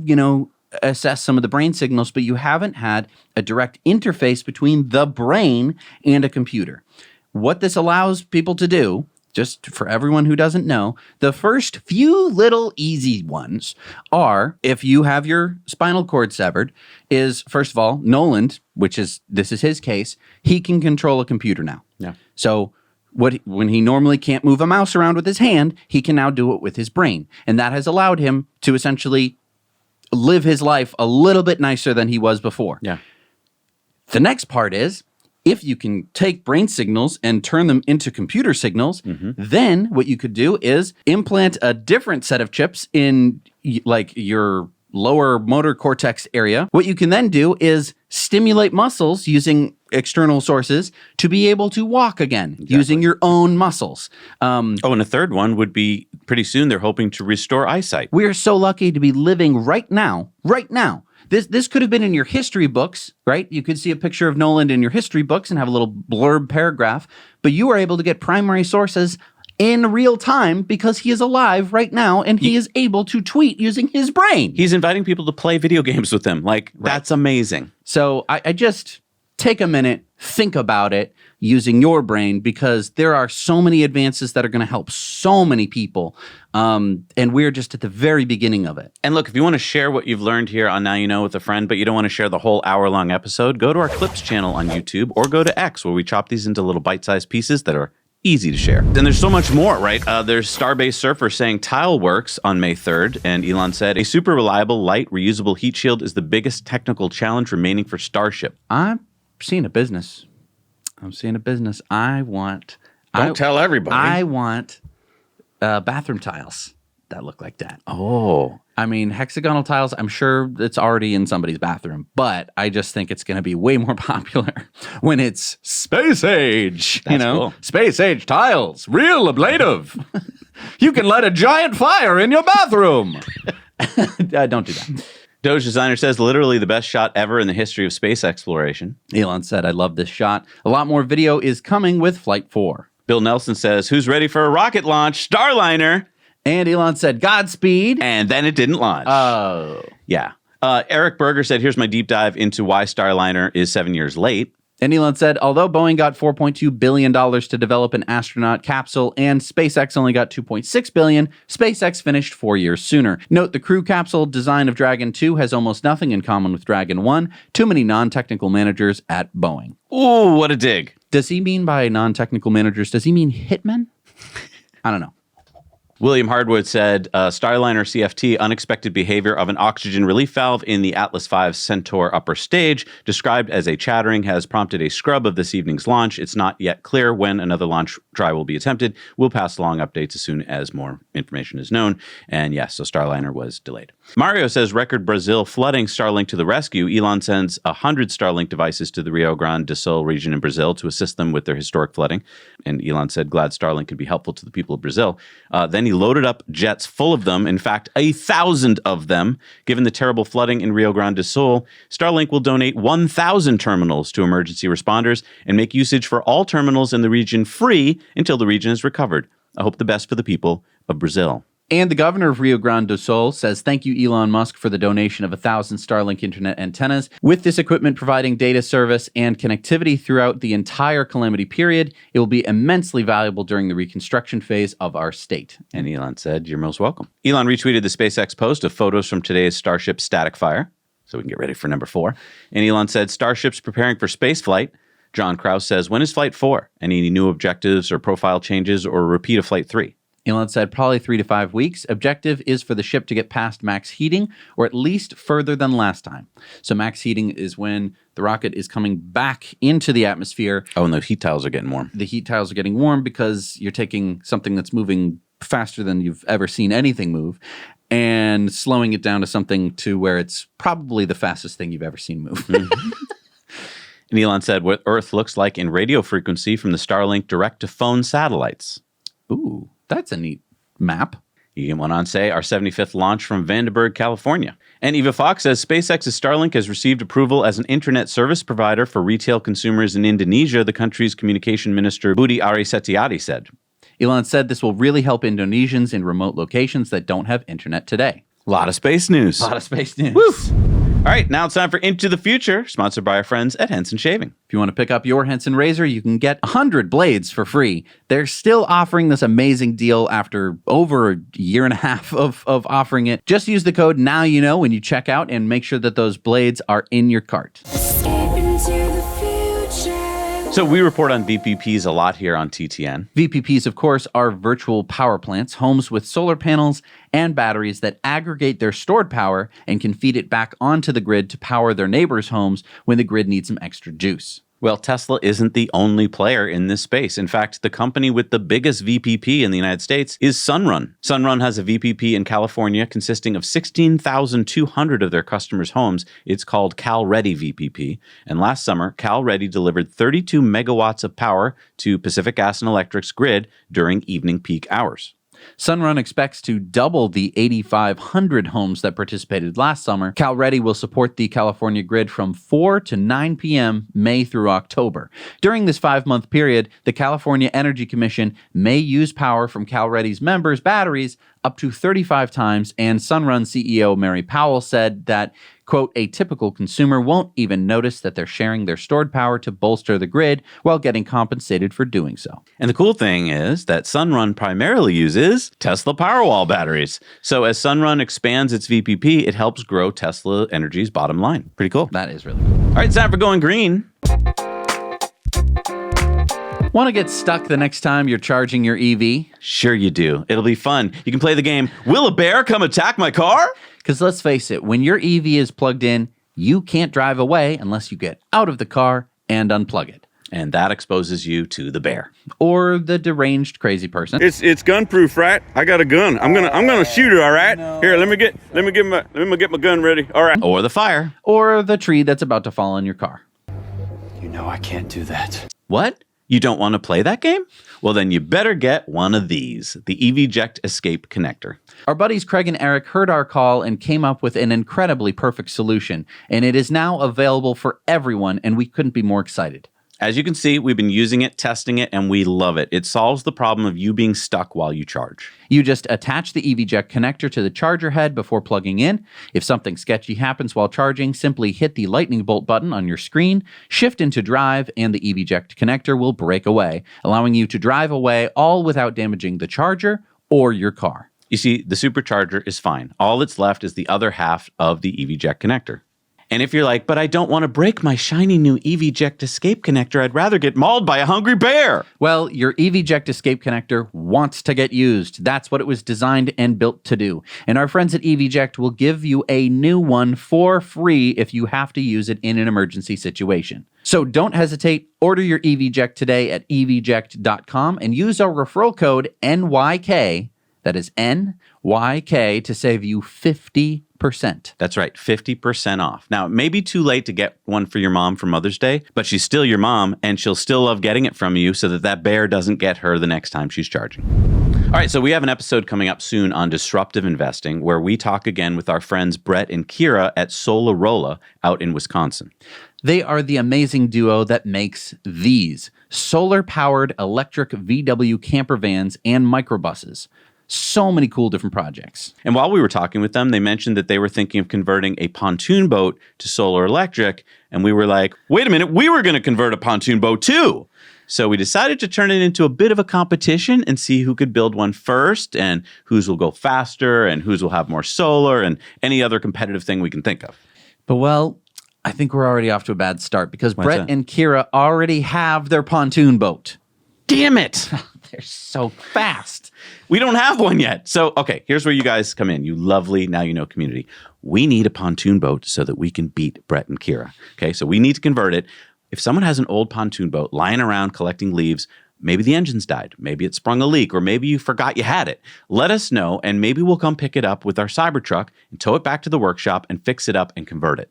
assess some of the brain signals, but you haven't had a direct interface between the brain and a computer. What this allows people to do, just for everyone who doesn't know, the first few little easy ones are, if you have your spinal cord severed, is first of all, Nolan, this is his case, he can control a computer now. Yeah. So when he normally can't move a mouse around with his hand, he can now do it with his brain. And that has allowed him to essentially live his life a little bit nicer than he was before. Yeah. The next part is, if you can take brain signals and turn them into computer signals, then what you could do is implant a different set of chips in like your lower motor cortex area. What you can then do is stimulate muscles using external sources to be able to walk again using your own muscles. And a third one would be pretty soon they're hoping to restore eyesight. We are so lucky to be living right now. This could have been in your history books, right? You could see a picture of Nolan in your history books and have a little blurb paragraph, but you are able to get primary sources in real time because he is alive right now and he is able to tweet using his brain. He's inviting people to play video games with him. That's amazing. So I just take a minute, think about it using your brain because there are so many advances that are going to help so many people. And we're just at the very beginning of it. And look, if you want to share what you've learned here on Now You Know with a friend, but you don't want to share the whole hour-long episode, go to our Clips channel on YouTube or go to X where we chop these into little bite-sized pieces that are easy to share. And there's so much more, right? There's Starbase Surfer saying tile works on May 3rd, and Elon said, a super reliable, light, reusable heat shield is the biggest technical challenge remaining for Starship. I'm seeing a business. Don't tell everybody. I want bathroom tiles that look like that. Oh. I mean, hexagonal tiles, I'm sure it's already in somebody's bathroom, but I just think it's going to be way more popular when it's space age, Cool. Space age tiles, real ablative. You can light a giant fire in your bathroom. Don't do that. Doge Designer says literally the best shot ever in the history of space exploration. Elon said, I love this shot. A lot more video is coming with Flight 4. Bill Nelson says, who's ready for a rocket launch? Starliner. And Elon said, Godspeed. And then it didn't launch. Oh. Yeah. Eric Berger said, here's my deep dive into why Starliner is 7 years late. And Elon said, although Boeing got $4.2 billion to develop an astronaut capsule and SpaceX only got $2.6 billion, SpaceX finished 4 years sooner. Note the crew capsule design of Dragon 2 has almost nothing in common with Dragon 1. Too many non-technical managers at Boeing. Ooh, what a dig. Does he mean by non-technical managers, does he mean hitmen? I don't know. William Hardwood said, Starliner CFT, unexpected behavior of an oxygen relief valve in the Atlas V Centaur upper stage, described as a chattering, has prompted a scrub of this evening's launch. It's not yet clear when another launch try will be attempted. We'll pass along updates as soon as more information is known. And yes, so Starliner was delayed. Mario says, record Brazil flooding, Starlink to the rescue. Elon sends 100 Starlink devices to the Rio Grande do Sul region in Brazil to assist them with their historic flooding. And Elon said, glad Starlink could be helpful to the people of Brazil. Then he loaded up jets full of them, in fact, 1,000 of them. Given the terrible flooding in Rio Grande do Sul, Starlink will donate 1,000 terminals to emergency responders and make usage for all terminals in the region free until the region is recovered. I hope the best for the people of Brazil. And the governor of Rio Grande do Sul says, thank you, Elon Musk, for the donation of 1,000 Starlink internet antennas. With this equipment providing data service and connectivity throughout the entire calamity period, it will be immensely valuable during the reconstruction phase of our state. And Elon said, you're most welcome. Elon retweeted the SpaceX post of photos from today's Starship static fire, so we can get ready for number 4. And Elon said, Starship's preparing for space flight. John Krause says, when is Flight 4? Any new objectives or profile changes or a repeat of Flight 3? Elon said probably 3 to 5 weeks. Objective is for the ship to get past max heating, or at least further than last time. So max heating is when the rocket is coming back into the atmosphere. Oh, and the heat tiles are getting warm. The heat tiles are getting warm because you're taking something that's moving faster than you've ever seen anything move and slowing it down to something to where it's probably the fastest thing you've ever seen move. Mm-hmm. And Elon said what Earth looks like in radio frequency from the Starlink direct-to-phone satellites. Ooh. That's a neat map. He went on to say, our 75th launch from Vandenberg, California. And Eva Fox says, SpaceX's Starlink has received approval as an internet service provider for retail consumers in Indonesia, the country's communication minister, Budi Ari Setiadi, said. Elon said this will really help Indonesians in remote locations that don't have internet today. A lot of space news. A lot of space news. Woo! All right, now it's time for Into the Future, sponsored by our friends at Henson Shaving. If you want to pick up your Henson razor, you can get 100 blades for free. They're still offering this amazing deal after over a year and a half of offering it. Just use the code NOWYOUKNOW when you check out and make sure that those blades are in your cart. So we report on VPPs a lot here on TTN. VPPs, of course, are virtual power plants, homes with solar panels and batteries that aggregate their stored power and can feed it back onto the grid to power their neighbors' homes when the grid needs some extra juice. Well, Tesla isn't the only player in this space. In fact, the company with the biggest VPP in the United States is Sunrun. Sunrun has a VPP in California consisting of 16,200 of their customers' homes. It's called CalReady VPP. And last summer, CalReady delivered 32 megawatts of power to Pacific Gas and Electric's grid during evening peak hours. Sunrun expects to double the 8,500 homes that participated last summer. CalReady will support the California grid from 4 to 9 p.m. May through October. During this 5-month period, the California Energy Commission may use power from CalReady's members' batteries up to 35 times, and Sunrun CEO Mary Powell said that, quote, a typical consumer won't even notice that they're sharing their stored power to bolster the grid while getting compensated for doing so. And the cool thing is that Sunrun primarily uses Tesla Powerwall batteries. So as Sunrun expands its VPP, it helps grow Tesla Energy's bottom line. Pretty cool. That is really cool. All right, it's time for going green. Want to get stuck the next time you're charging your EV? Sure you do. It'll be fun. You can play the game, Will a Bear Come Attack My Car? Because let's face it, when your EV is plugged in, you can't drive away unless you get out of the car and unplug it. And that exposes you to the bear. Or the deranged crazy person. It's gun proof, right? I got a gun. I'm gonna shoot it, all right? Here, let me get my gun ready. All right. Or the fire. Or the tree that's about to fall on your car. You know I can't do that. What? You don't want to play that game? Well, then you better get one of these, the EVJect Escape Connector. Our buddies Craig and Eric heard our call and came up with an incredibly perfect solution, and it is now available for everyone, and we couldn't be more excited. As you can see, we've been using it, testing it, and we love it. It solves the problem of you being stuck while you charge. You just attach the EVJect connector to the charger head before plugging in. If something sketchy happens while charging, simply hit the lightning bolt button on your screen, shift into drive, and the EVJect connector will break away, allowing you to drive away all without damaging the charger or your car. You see, the Supercharger is fine. All that's left is the other half of the EVJect connector. And if you're like, but I don't want to break my shiny new EVJect Escape Connector, I'd rather get mauled by a hungry bear. Well, your EVJect Escape Connector wants to get used. That's what it was designed and built to do. And our friends at EVJect will give you a new one for free if you have to use it in an emergency situation. So don't hesitate. Order your EVJect today at evject.com and use our referral code NYK, that is NYK, to save you 50%. That's right, 50% off. Now, it may be too late to get one for your mom for Mother's Day, but she's still your mom, and she'll still love getting it from you so that that bear doesn't get her the next time she's charging. All right, so we have an episode coming up soon on disruptive investing where we talk again with our friends Brett and Kira at Solarola out in Wisconsin. They are the amazing duo that makes these solar-powered electric VW camper vans and microbuses. So many cool different projects. And while we were talking with them, they mentioned that they were thinking of converting a pontoon boat to solar electric. And we were like, wait a minute, we were going to convert a pontoon boat too. So we decided to turn it into a bit of a competition and see who could build one first and whose will go faster and whose will have more solar and any other competitive thing we can think of. But well, I think we're already off to a bad start because Brett and Kira already have their pontoon boat. Damn it. They're so fast. We don't have one yet. So, okay, here's where you guys come in, you lovely Now You Know community. We need a pontoon boat so that we can beat Brett and Kira. Okay, so we need to convert it. If someone has an old pontoon boat lying around collecting leaves, maybe the engine's died, maybe it sprung a leak, or maybe you forgot you had it. Let us know, and maybe we'll come pick it up with our Cybertruck and tow it back to the workshop and fix it up and convert it.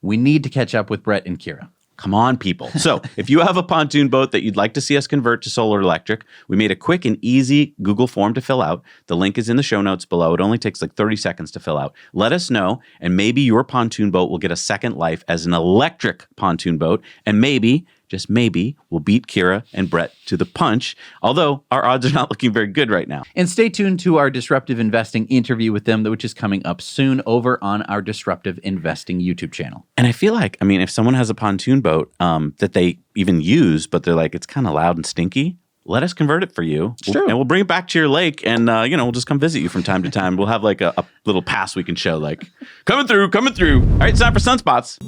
We need to catch up with Brett and Kira. Come on, people. So if you have a pontoon boat that you'd like to see us convert to solar electric, we made a quick and easy Google form to fill out. The link is in the show notes below. It only takes like 30 seconds to fill out. Let us know, and maybe your pontoon boat will get a second life as an electric pontoon boat, and maybe, just maybe, we'll beat Kira and Brett to the punch, although our odds are not looking very good right now. And stay tuned to our Disruptive Investing interview with them, which is coming up soon over on our Disruptive Investing YouTube channel. And I feel like, I mean, if someone has a pontoon boat that they even use, but they're like, it's kind of loud and stinky, let us convert it for you. It's true. And we'll bring it back to your lake and, we'll just come visit you from time to time. We'll have like a little pass we can show, like, coming through. All right, it's time for Sunspots.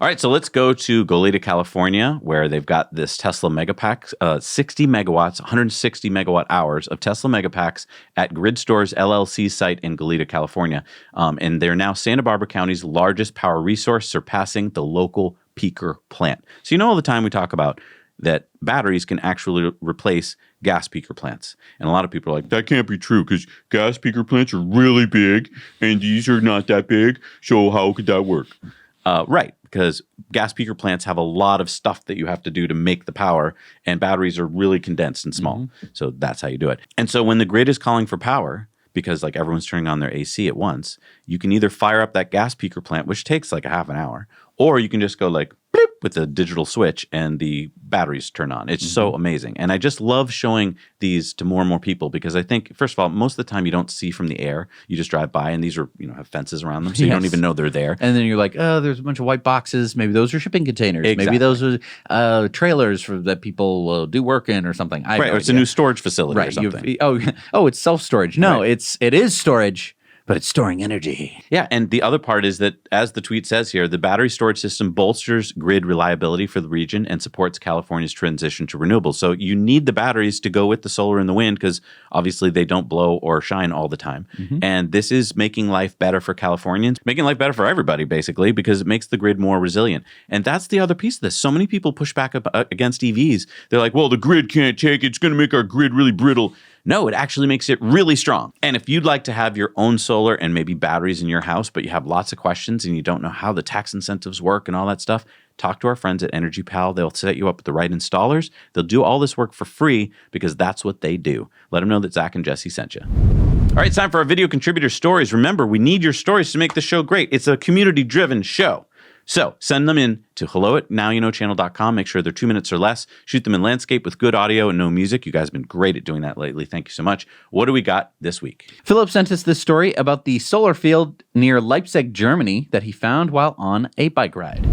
All right, so let's go to Goleta, California, where they've got this Tesla Megapack, 60 megawatts, 160 megawatt hours of Tesla Megapacks at Grid Stores LLC site in Goleta, California. And they're now Santa Barbara County's largest power resource, surpassing the local peaker plant. So you know all the time we talk about that batteries can actually replace gas peaker plants. And a lot of people are like, that can't be true because gas peaker plants are really big and these are not that big. So how could that work? Right, because gas peaker plants have a lot of stuff that you have to do to make the power, and batteries are really condensed and small. So that's how you do it. And so when the grid is calling for power, because like everyone's turning on their AC at once, you can either fire up that gas peaker plant, which takes like a half an hour, or you can just go like bloop with a digital switch and the batteries turn on. It's so amazing. And I just love showing these to more and more people because I think, first of all, most of the time you don't see from the air. You just drive by and these are, have fences around them. So you don't even know they're there. And then you're like, oh, there's a bunch of white boxes. Maybe those are shipping containers. Exactly. Maybe those are trailers that people do work in or something. Right, or it's a new storage facility or something. Oh, it's self-storage. No, it is storage. But it's storing energy. Yeah, and the other part is that, as the tweet says here, the battery storage system bolsters grid reliability for the region and supports California's transition to renewables. So you need the batteries to go with the solar and the wind because obviously they don't blow or shine all the time. And this is making life better for Californians, making life better for everybody, basically, because it makes the grid more resilient. And that's the other piece of this. So many people push back against EVs. They're like, well, the grid can't take it. It's going to make our grid really brittle. No, it actually makes it really strong. And if you'd like to have your own solar and maybe batteries in your house, but you have lots of questions and you don't know how the tax incentives work and all that stuff, talk to our friends at Energy Pal. They'll set you up with the right installers. They'll do all this work for free because that's what they do. Let them know that Zach and Jesse sent you. All right, it's time for our video contributor stories. Remember, we need your stories to make the show great. It's a community-driven show. So send them in to hello@nowyouknowchannel.com. Make sure they're 2 minutes or less. Shoot them in landscape with good audio and no music. You guys have been great at doing that lately. Thank you so much. What do we got this week? Philip sent us this story about the solar field near Leipzig, Germany that he found while on a bike ride.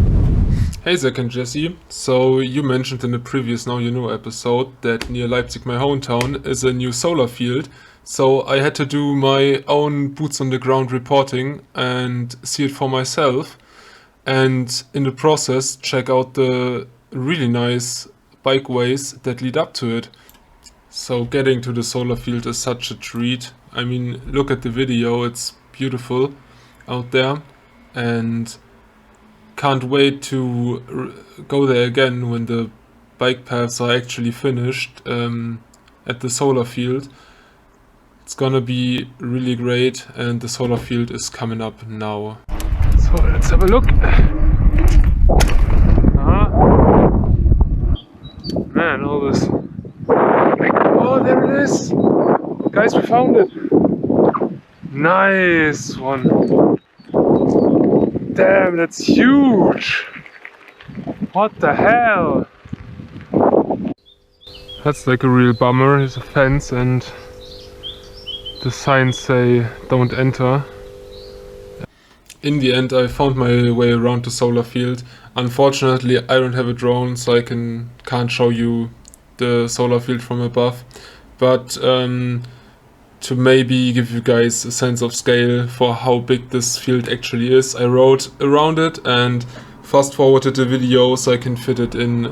Hey Zach and Jesse, so you mentioned in the previous Now You Know episode that near Leipzig, my hometown, is a new solar field. So I had to do my own boots on the ground reporting and see it for myself. And in the process, check out the really nice bikeways that lead up to it. So getting to the solar field is such a treat. I mean, look at the video, it's beautiful out there. And can't wait to go there again when the bike paths are actually finished at the solar field. It's gonna be really great, and the solar field is coming up now. So let's have a look. Man, all this. Oh, there it is! Guys, we found it! Nice one! Damn, that's huge! What the hell? That's like a real bummer. There's a fence and the signs say don't enter. In the end, I found my way around the solar field. Unfortunately, I don't have a drone, so I can't show you the solar field from above. But to maybe give you guys a sense of scale for how big this field actually is, I rode around it and fast forwarded the video so I can fit it in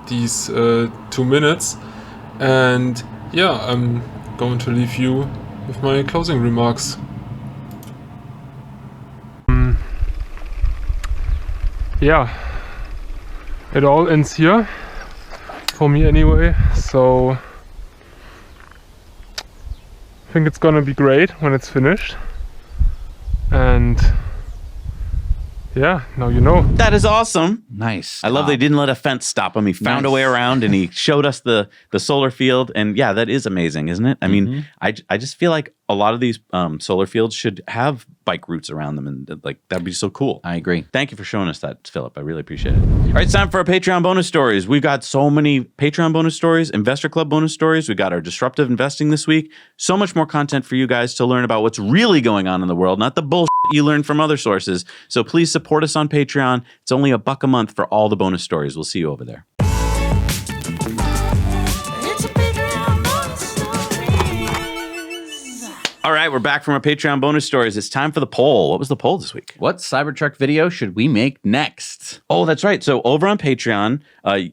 these 2 minutes. And yeah, I'm going to leave you with my closing remarks. Yeah, it all ends here, for me anyway, so I think it's gonna be great when it's finished. And yeah, now you know. That is awesome. Nice. I love they didn't let a fence stop him. He found a way around and he showed us the solar field. And yeah, that is amazing, isn't it? I mean, I just feel like a lot of these solar fields should have bike routes around them, and like that'd be so cool. I agree. Thank you for showing us that, Philip. I really appreciate it. All right, it's time for our Patreon bonus stories. We've got so many Patreon bonus stories, Investor Club bonus stories. We got our disruptive investing this week. So much more content for you guys to learn about what's really going on in the world, not the bullshit you learn from other sources. So please support us on Patreon. It's only $1 a month for all the bonus stories. We'll see you over there. All right, we're back from our Patreon bonus stories. It's time for the poll. What was the poll this week? What Cybertruck video should we make next? Oh, that's right. So over on Patreon,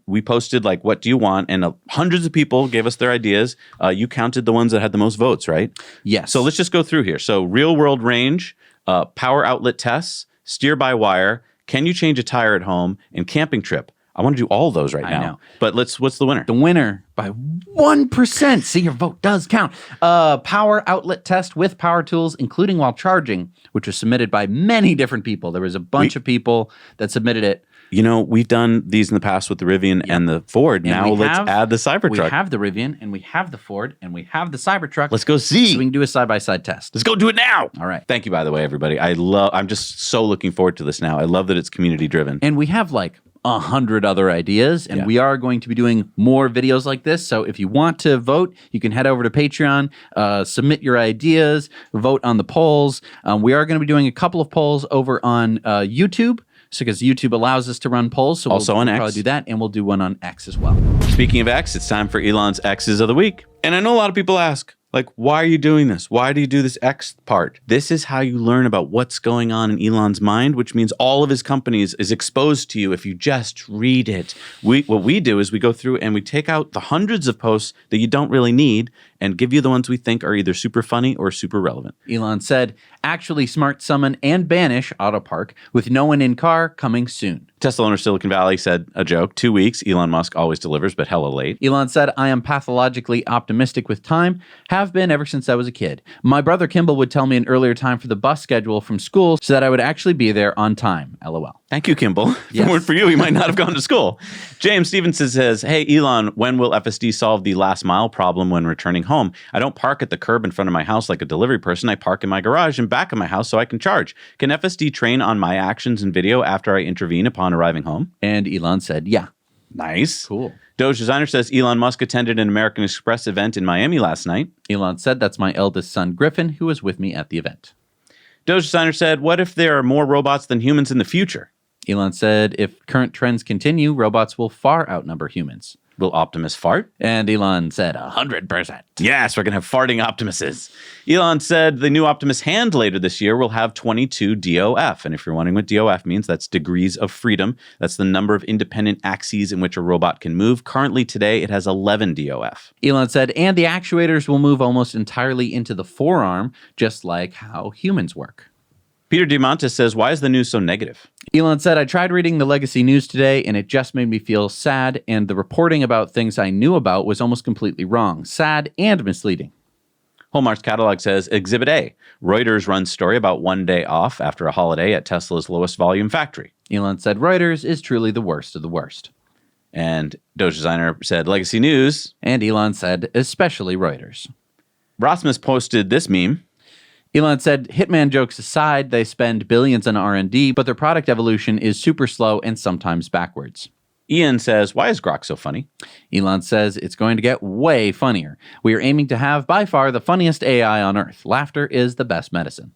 we posted like, what do you want? And hundreds of people gave us their ideas. You counted the ones that had the most votes, right? Yes. So let's just go through here. So real world range, power outlet tests, steer by wire, can you change a tire at home, and camping trip. I want to do all of those right now. know. But what's the winner? The winner by 1%. See, your vote does count. Power outlet test with power tools, including while charging, which was submitted by many different people. There was a bunch of people that submitted it. You know, we've done these in the past with the Rivian and the Ford. And now let's add the Cybertruck. We have the Rivian, and we have the Ford, and we have the Cybertruck. Let's go see. So we can do a side-by-side test. Let's go do it now. All right. Thank you, by the way, everybody. I'm just so looking forward to this now. I love that it's community driven. And we have like 100 other ideas, and we are going to be doing more videos like this. So if you want to vote, you can head over to Patreon, submit your ideas, vote on the polls. We are going to be doing a couple of polls over on YouTube. So because YouTube allows us to run polls, so also on X. probably do that, and we'll do one on X as well. Speaking of X, it's time for Elon's X's of the week. And I know a lot of people ask, like, why are you doing this? Why do you do this X part? This is how you learn about what's going on in Elon's mind, which means all of his companies is exposed to you if you just read it. What we do is we go through and we take out the hundreds of posts that you don't really need and give you the ones we think are either super funny or super relevant. Elon said, actually smart summon and banish Autopark with no one in car coming soon. Tesla owner Silicon Valley said a joke, 2 weeks, Elon Musk always delivers, but hella late. Elon said, I am pathologically optimistic with time, have been ever since I was a kid. My brother Kimball would tell me an earlier time for the bus schedule from school so that I would actually be there on time. LOL. Thank you, Kimball. If Yes. it weren't for you, he might not have gone to school. James Stevenson says, hey, Elon, when will FSD solve the last mile problem when returning home? I don't park at the curb in front of my house like a delivery person. I park in my garage and back of my house so I can charge. Can FSD train on my actions and video after I intervene upon arriving home? And Elon said, yeah. Nice. Cool. Doge Designer says Elon Musk attended an American Express event in Miami last night. Elon said, that's my eldest son, Griffin, who was with me at the event. Doge Designer said, what if there are more robots than humans in the future? Elon said, if current trends continue, robots will far outnumber humans. Will Optimus fart? And Elon said 100%. Yes, we're going to have farting Optimuses. Elon said the new Optimus hand later this year will have 22 DOF. And if you're wondering what DOF means, that's degrees of freedom. That's the number of independent axes in which a robot can move. Currently today, it has 11 DOF. Elon said, and the actuators will move almost entirely into the forearm, just like how humans work. Peter DiMontis says, why is the news so negative? Elon said, I tried reading the legacy news today, and it just made me feel sad, and the reporting about things I knew about was almost completely wrong, sad and misleading. Hallmark's catalog says, Exhibit A, Reuters runs story about 1 day off after a holiday at Tesla's lowest volume factory. Elon said, Reuters is truly the worst of the worst. And Doge Designer said, Legacy News. And Elon said, especially Reuters. Rasmus posted this meme. Elon said, Hitman jokes aside, they spend billions on R&D, but their product evolution is super slow and sometimes backwards. Ian says, why is Grok so funny? Elon says, it's going to get way funnier. We are aiming to have, by far, the funniest AI on Earth. Laughter is the best medicine.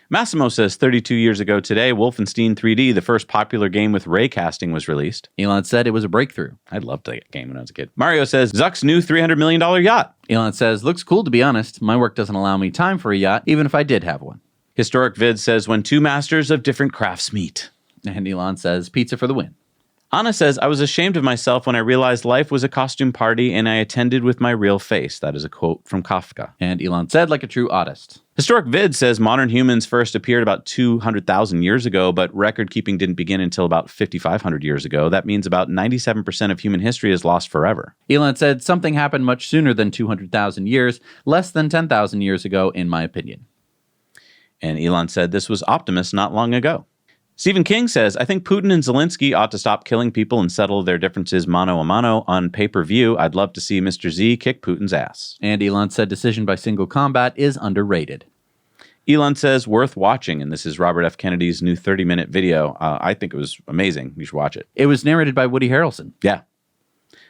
Massimo says, 32 years ago today, Wolfenstein 3D, the first popular game with ray casting, was released. Elon said it was a breakthrough. I loved that game when I was a kid. Mario says, Zuck's new $300 million yacht. Elon says, looks cool to be honest. My work doesn't allow me time for a yacht, even if I did have one. Historic Vid says, when two masters of different crafts meet. And Elon says, pizza for the win. Anna says, I was ashamed of myself when I realized life was a costume party and I attended with my real face. That is a quote from Kafka. And Elon said, like a true artist. Historic Vid says modern humans first appeared about 200,000 years ago, but record keeping didn't begin until about 5,500 years ago. That means about 97% of human history is lost forever. Elon said, something happened much sooner than 200,000 years, less than 10,000 years ago, in my opinion. And Elon said, this was Optimus not long ago. Stephen King says, I think Putin and Zelensky ought to stop killing people and settle their differences mano a mano on pay-per-view. I'd love to see Mr. Z kick Putin's ass. And Elon said decision by single combat is underrated. Elon says, worth watching, and this is Robert F. Kennedy's new 30-minute video. I think it was amazing. You should watch it. It was narrated by Woody Harrelson. Yeah.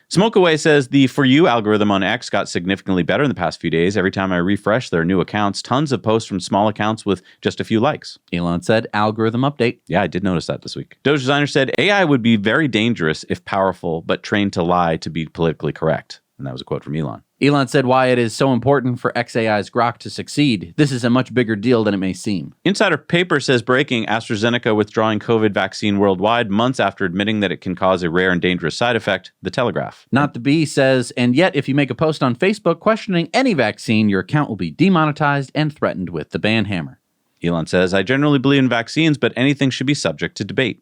Smoke Away says, the For You algorithm on X got significantly better in the past few days. Every time I refresh their new accounts, tons of posts from small accounts with just a few likes. Elon said, algorithm update. Yeah, I did notice that this week. Doge Designer said, AI would be very dangerous if powerful, but trained to lie to be politically correct. And that was a quote from Elon. Elon said why it is so important for XAI's Grok to succeed. This is a much bigger deal than it may seem. Insider Paper says breaking AstraZeneca withdrawing COVID vaccine worldwide months after admitting that it can cause a rare and dangerous side effect, The Telegraph. Not the Bee says, and yet if you make a post on Facebook questioning any vaccine, your account will be demonetized and threatened with the ban hammer. Elon says, I generally believe in vaccines, but anything should be subject to debate.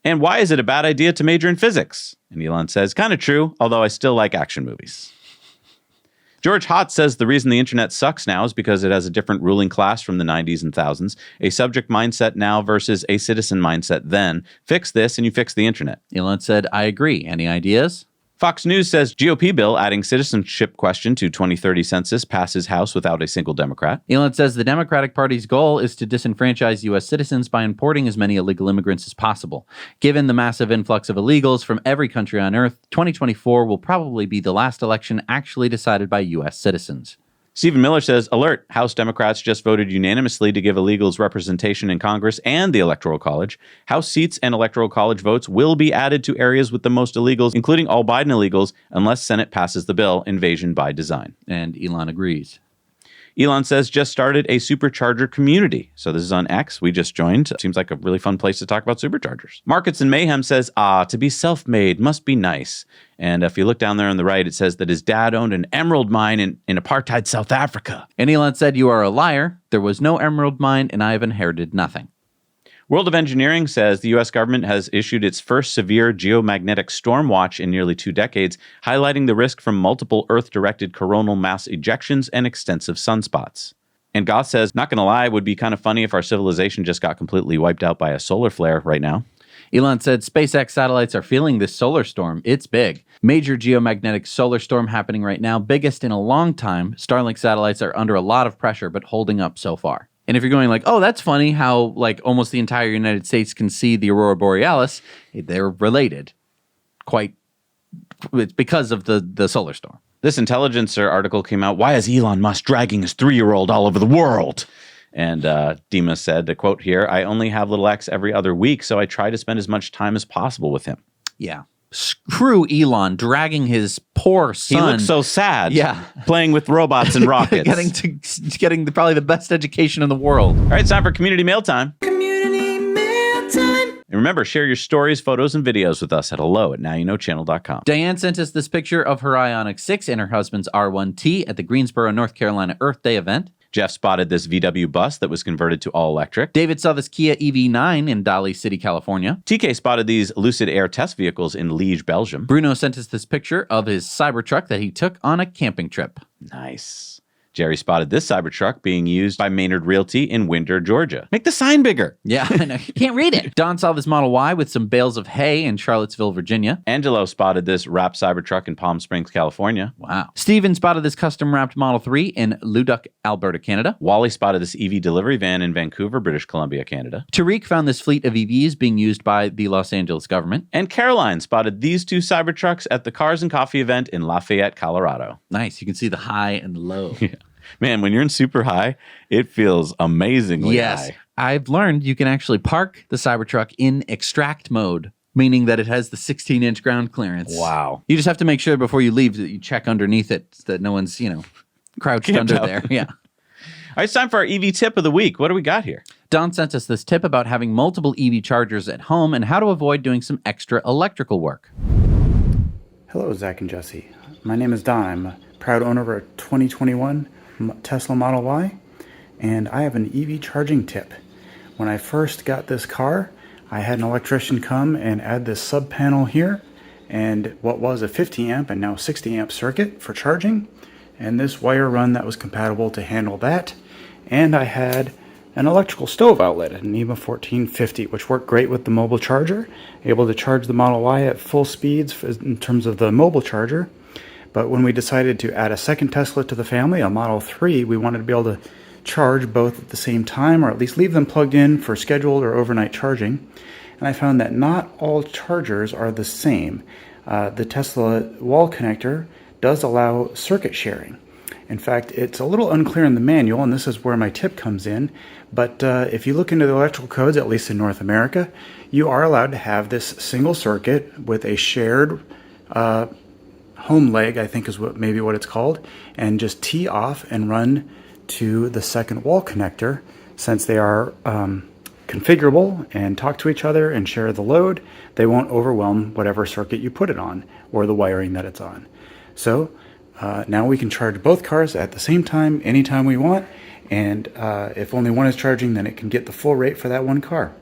And why is it a bad idea to major in physics? And Elon says, kind of true, although I still like action movies. George Hott says the reason the internet sucks now is because it has a different ruling class from the 90s and thousands. A subject mindset now versus a citizen mindset then. Fix this and you fix the internet. Elon said, I agree. Any ideas? Fox News says GOP bill adding citizenship question to 2030 census passes House without a single Democrat. Elon says the Democratic Party's goal is to disenfranchise U.S. citizens by importing as many illegal immigrants as possible. Given the massive influx of illegals from every country on Earth, 2024 will probably be the last election actually decided by U.S. citizens. Stephen Miller says, alert, House Democrats just voted unanimously to give illegals representation in Congress and the Electoral College. House seats and Electoral College votes will be added to areas with the most illegals, including all Biden illegals, unless Senate passes the bill, invasion by design. And Elon agrees. Elon says just started a Supercharger community. So this is on X. We just joined. Seems like a really fun place to talk about Superchargers. Markets and Mayhem says, to be self-made must be nice. And if you look down there on the right, it says that his dad owned an emerald mine in apartheid South Africa. And Elon said, you are a liar. There was no emerald mine and I have inherited nothing. World of Engineering says the U.S. government has issued its first severe geomagnetic storm watch in nearly 2 decades, highlighting the risk from multiple Earth-directed coronal mass ejections and extensive sunspots. And Goth says, not going to lie, it would be kind of funny if our civilization just got completely wiped out by a solar flare right now. Elon said SpaceX satellites are feeling this solar storm. It's big. Major geomagnetic solar storm happening right now, biggest in a long time. Starlink satellites are under a lot of pressure, but holding up so far. And if you're going like, oh, that's funny how like almost the entire United States can see the Aurora Borealis, they're related. It's because of the solar storm. This Intelligencer article came out, why is Elon Musk dragging his 3-year-old all over the world? And Dima said, the quote here, I only have little X every other week, so I try to spend as much time as possible with him. Yeah. Screw Elon dragging his poor son. He looks so sad. Yeah. Playing with robots and rockets. getting probably the best education in the world. All right, it's time for Community Mail Time. Community Mail Time. And remember, share your stories, photos, and videos with us at hello@nowyouknowchannel.com. Diane sent us this picture of her Ioniq 6 and her husband's R1T at the Greensboro, North Carolina Earth Day event. Jeff spotted this VW bus that was converted to all-electric. David saw this Kia EV9 in Daly City, California. TK spotted these Lucid Air test vehicles in Liège, Belgium. Bruno sent us this picture of his Cybertruck that he took on a camping trip. Nice. Jerry spotted this Cybertruck being used by Maynard Realty in Winder, Georgia. Make the sign bigger. Yeah, I know. You can't read it. Don saw this Model Y with some bales of hay in Charlottesville, Virginia. Angelo spotted this wrapped Cybertruck in Palm Springs, California. Wow. Steven spotted this custom wrapped Model 3 in Leduc, Alberta, Canada. Wally spotted this EV delivery van in Vancouver, British Columbia, Canada. Tariq found this fleet of EVs being used by the Los Angeles government. And Caroline spotted these 2 Cybertrucks at the Cars and Coffee event in Lafayette, Colorado. Nice. You can see the high and the low. Yeah. Man, when you're in super high, it feels amazingly high. I've learned you can actually park the Cybertruck in extract mode, meaning that it has the 16-inch ground clearance. Wow. You just have to make sure before you leave that you check underneath it that no one's, crouched under there. Yeah. All right, it's time for our EV tip of the week. What do we got here? Don sent us this tip about having multiple EV chargers at home and how to avoid doing some extra electrical work. Hello, Zach and Jesse. My name is Don. I'm a proud owner of a 2021 Tesla Model Y, and I have an EV charging tip. When I first got this car, I had an electrician come and add this sub panel here, and what was a 50 amp and now 60 amp circuit for charging, and this wire run that was compatible to handle that. And I had an electrical stove outlet, an NEMA 1450, which worked great with the mobile charger, able to charge the Model Y at full speeds in terms of the mobile charger. But when we decided to add a second Tesla to the family, a Model 3, we wanted to be able to charge both at the same time, or at least leave them plugged in for scheduled or overnight charging. And I found that not all chargers are the same. The Tesla wall connector does allow circuit sharing. In fact, it's a little unclear in the manual, and this is where my tip comes in, but if you look into the electrical codes, at least in North America, you are allowed to have this single circuit with a shared home leg, I think is maybe what it's called, and just tee off and run to the second wall connector. Since they are configurable and talk to each other and share the load, they won't overwhelm whatever circuit you put it on or the wiring that it's on. So now we can charge both cars at the same time, anytime we want, and if only one is charging, then it can get the full rate for that one car.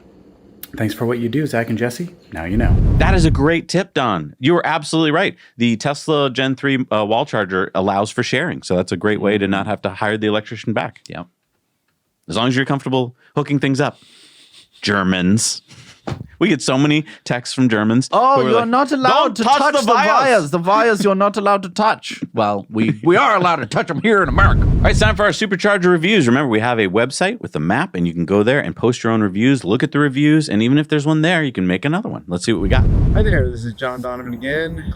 Thanks for what you do, Zach and Jesse. Now you know. That is a great tip, Don. You were absolutely right. The Tesla Gen 3 wall charger allows for sharing, so that's a great way to not have to hire the electrician back. Yeah. As long as you're comfortable hooking things up. Germans. We get so many texts from Germans. Oh, you're like, not allowed to touch the wires. The wires you're not allowed to touch. Well, we are allowed to touch them here in America. All right, it's time for our Supercharger reviews. Remember, we have a website with a map, and you can go there and post your own reviews, look at the reviews, and even if there's one there, you can make another one. Let's see what we got. Hi there, this is John Donovan again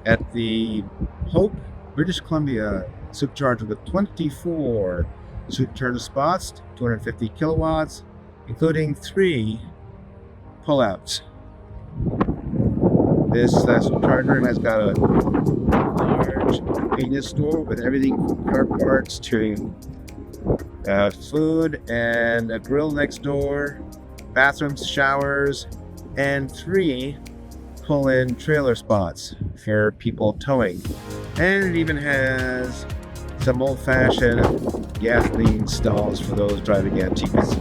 at the Hope, British Columbia Supercharger with 24 Supercharger spots, 250 kilowatts, including 3 pullouts. This Supercharger has got a large convenience store with everything from car parts to food, and a grill next door, bathrooms, showers, and 3 pull-in trailer spots for people towing. And it even has some old-fashioned gasoline stalls for those driving antiques.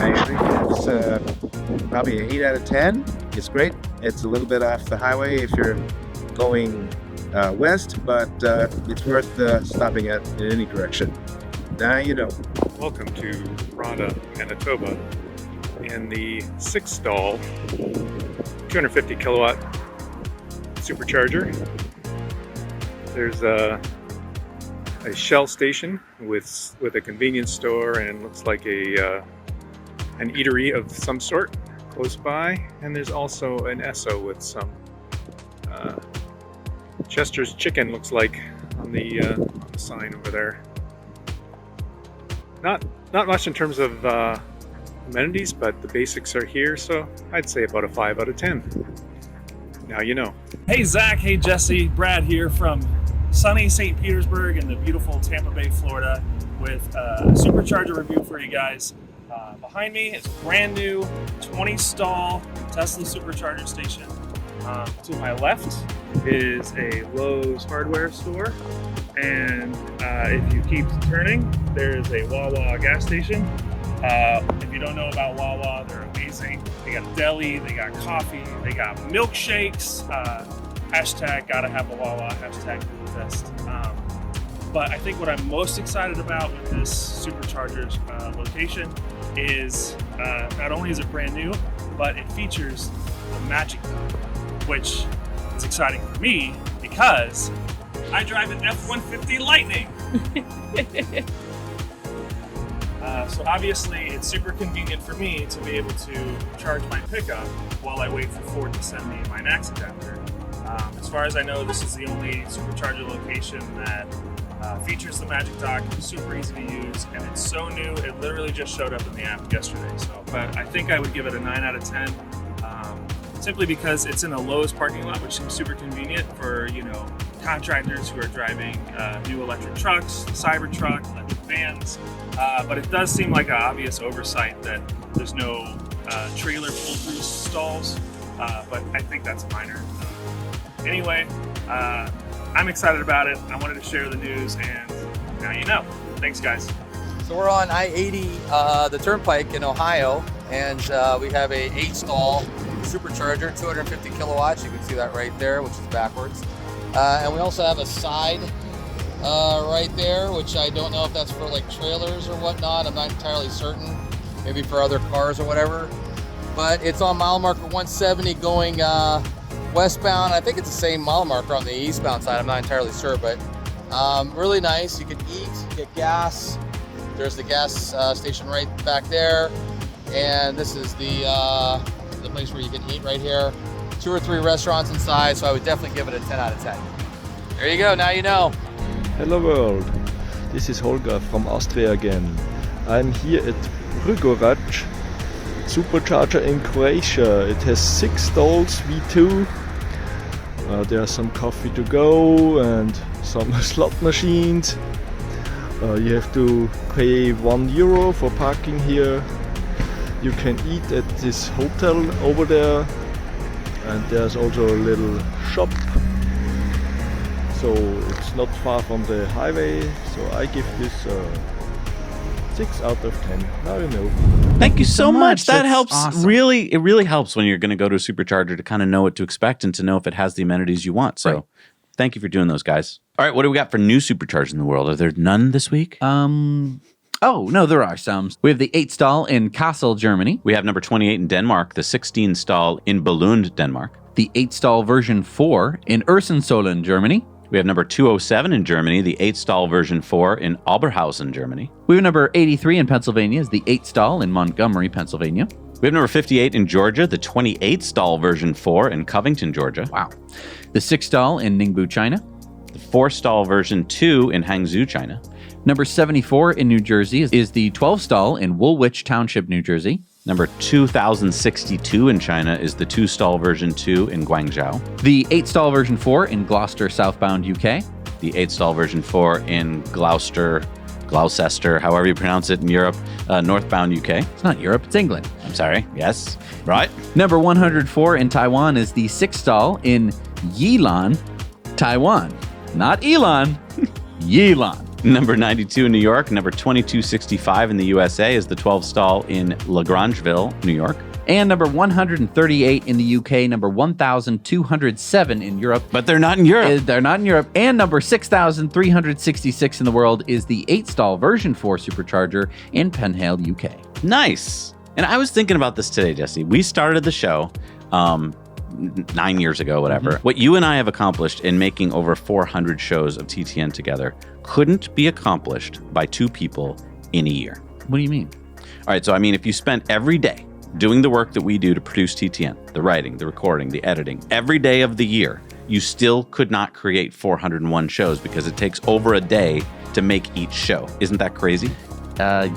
I think it's probably an 8 out of 10. It's great. It's a little bit off the highway if you're going west, but it's worth stopping at in any direction. Now you know. Welcome to Rhonda, Manitoba, in the 6-stall 250 kilowatt supercharger. There's a Shell station with a convenience store and looks like an eatery of some sort close by, and there's also an Esso with some Chester's Chicken, looks like, on the sign over there. Not much in terms of amenities, but the basics are here, so I'd say about a 5 out of 10. Now you know. Hey Zach, hey Jesse, Brad here from sunny St. Petersburg in the beautiful Tampa Bay, Florida, with a Supercharger review for you guys. Behind me is a brand new 20-stall Tesla Supercharger station. To my left is a Lowe's hardware store, and if you keep turning, there's a Wawa gas station. If you don't know about Wawa, they're amazing. They got a deli, they got coffee, they got milkshakes. Hashtag gotta have a Wawa, hashtag best. But I think what I'm most excited about with this Supercharger's location is not only is it brand new, but it features the Magic Dog, which is exciting for me because I drive an F-150 Lightning. So obviously it's super convenient for me to be able to charge my pickup while I wait for Ford to send me my Nags adapter. As far as I know, this is the only Supercharger location that features the Magic Dock. It's super easy to use, and it's so new, it literally just showed up in the app yesterday. So, but I think I would give it a 9 out of 10, simply because it's in a Lowe's parking lot, which seems super convenient for, you know, contractors who are driving new electric trucks, Cybertruck, electric vans. But it does seem like an obvious oversight that there's no trailer pull-through stalls, but I think that's minor. Anyway, I'm excited about it. I wanted to share the news, and now you know. Thanks, guys. So we're on I-80, the Turnpike in Ohio, and we have a 8-stall Supercharger, 250 kilowatts. You can see that right there, which is backwards. And we also have a side right there, which I don't know if that's for like trailers or whatnot. I'm not entirely certain. Maybe for other cars or whatever. But it's on mile marker 170 going westbound. I think it's the same mile marker on the eastbound side. I'm not entirely sure, but really nice. You can eat, get gas. There's the gas station right back there, and this is the place where you can eat right here. 2 or 3 restaurants inside, so I would definitely give it a 10 out of 10. There you go. Now you know. Hello world. This is Holger from Austria again. I'm here at Prgorac Supercharger in Croatia. It has 6 stalls V2 There are some coffee to go and some slot machines. You have to pay €1 for parking here. You can eat at this hotel over there, and there's also a little shop. So it's not far from the highway, so I give this 6 out of 10. Now you know. Thank you so much. That That's helps. awesome. Really, it really helps when you're going to go to a Supercharger to kind of know what to expect and to know if it has the amenities you want. So thank you for doing those, guys. All right, what do we got for new Superchargers in the world? Are there none this week? Oh, no, there are some. We have the 8 stall in Kassel, Germany. We have number 28 in Denmark, the 16 stall in Billund, Denmark. The 8 stall version 4 in Ursensolen, Germany. We have number 207 in Germany, the 8 stall version 4 in Oberhausen, Germany. We have number 83 in Pennsylvania, is the 8 stall in Montgomery, Pennsylvania. We have number 58 in Georgia, the 28 stall version 4 in Covington, Georgia. Wow. The 6 stall in Ningbo, China. The 4 stall version 2 in Hangzhou, China. Number 74 in New Jersey is the 12 stall in Woolwich Township, New Jersey. Number 2062 in China is the 2 stall version 2 in Guangzhou. The 8 stall version 4 in Gloucester, southbound UK. The 8 stall version 4 in Gloucester, however you pronounce it in Europe, northbound UK. It's not Europe, it's England. I'm sorry. Yes. Right. Number 104 in Taiwan is the 6 stall in Yilan, Taiwan. Not Elon, Yilan. Number 92 in New York. Number 2265 in the USA is the 12 stall in Lagrangeville, New York. And number 138 in the UK, number 1,207 in Europe. But they're not in Europe. They're not in Europe. And number 6,366 in the world is the 8 stall version 4 Supercharger in Penhale, UK. Nice. And I was thinking about this today, Jesse. We started the show 9 years ago, whatever. What you and I have accomplished in making over 400 shows of TTN together couldn't be accomplished by 2 people in a year. What do you mean? All right, so I mean, if you spent every day doing the work that we do to produce TTN, the writing, the recording, the editing, every day of the year, you still could not create 401 shows because it takes over a day to make each show. Isn't that crazy?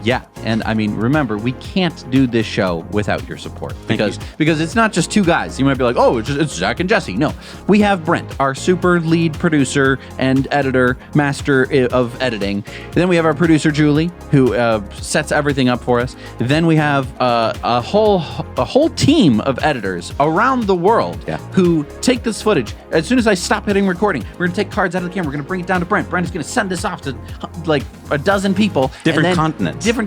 Yeah. And I mean, remember, we can't do this show without your support because it's not just 2 guys. You might be like, oh, it's Zach and Jesse. No, we have Brent, our super lead producer and editor, master of editing. And then we have our producer, Julie, who sets everything up for us. Then we have a whole team of editors around the world who take this footage. As soon as I stop hitting recording, we're going to take cards out of the camera. We're going to bring it down to Brent. Brent is going to send this off to like a dozen people. Different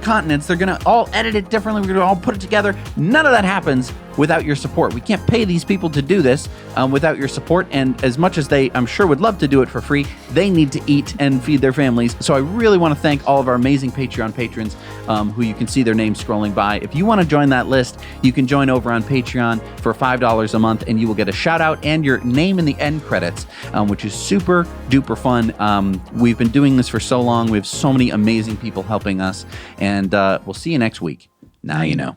continents. They're going to all edit it differently. We're going to all put it together. None of that happens without your support. We can't pay these people to do this without your support. And as much as they, I'm sure, would love to do it for free, they need to eat and feed their families. So I really want to thank all of our amazing Patreon patrons who you can see their names scrolling by. If you want to join that list, you can join over on Patreon for $5 a month, and you will get a shout out and your name in the end credits, which is super duper fun. We've been doing this for so long. We have so many amazing people helping us, and we'll see you next week. Now you know.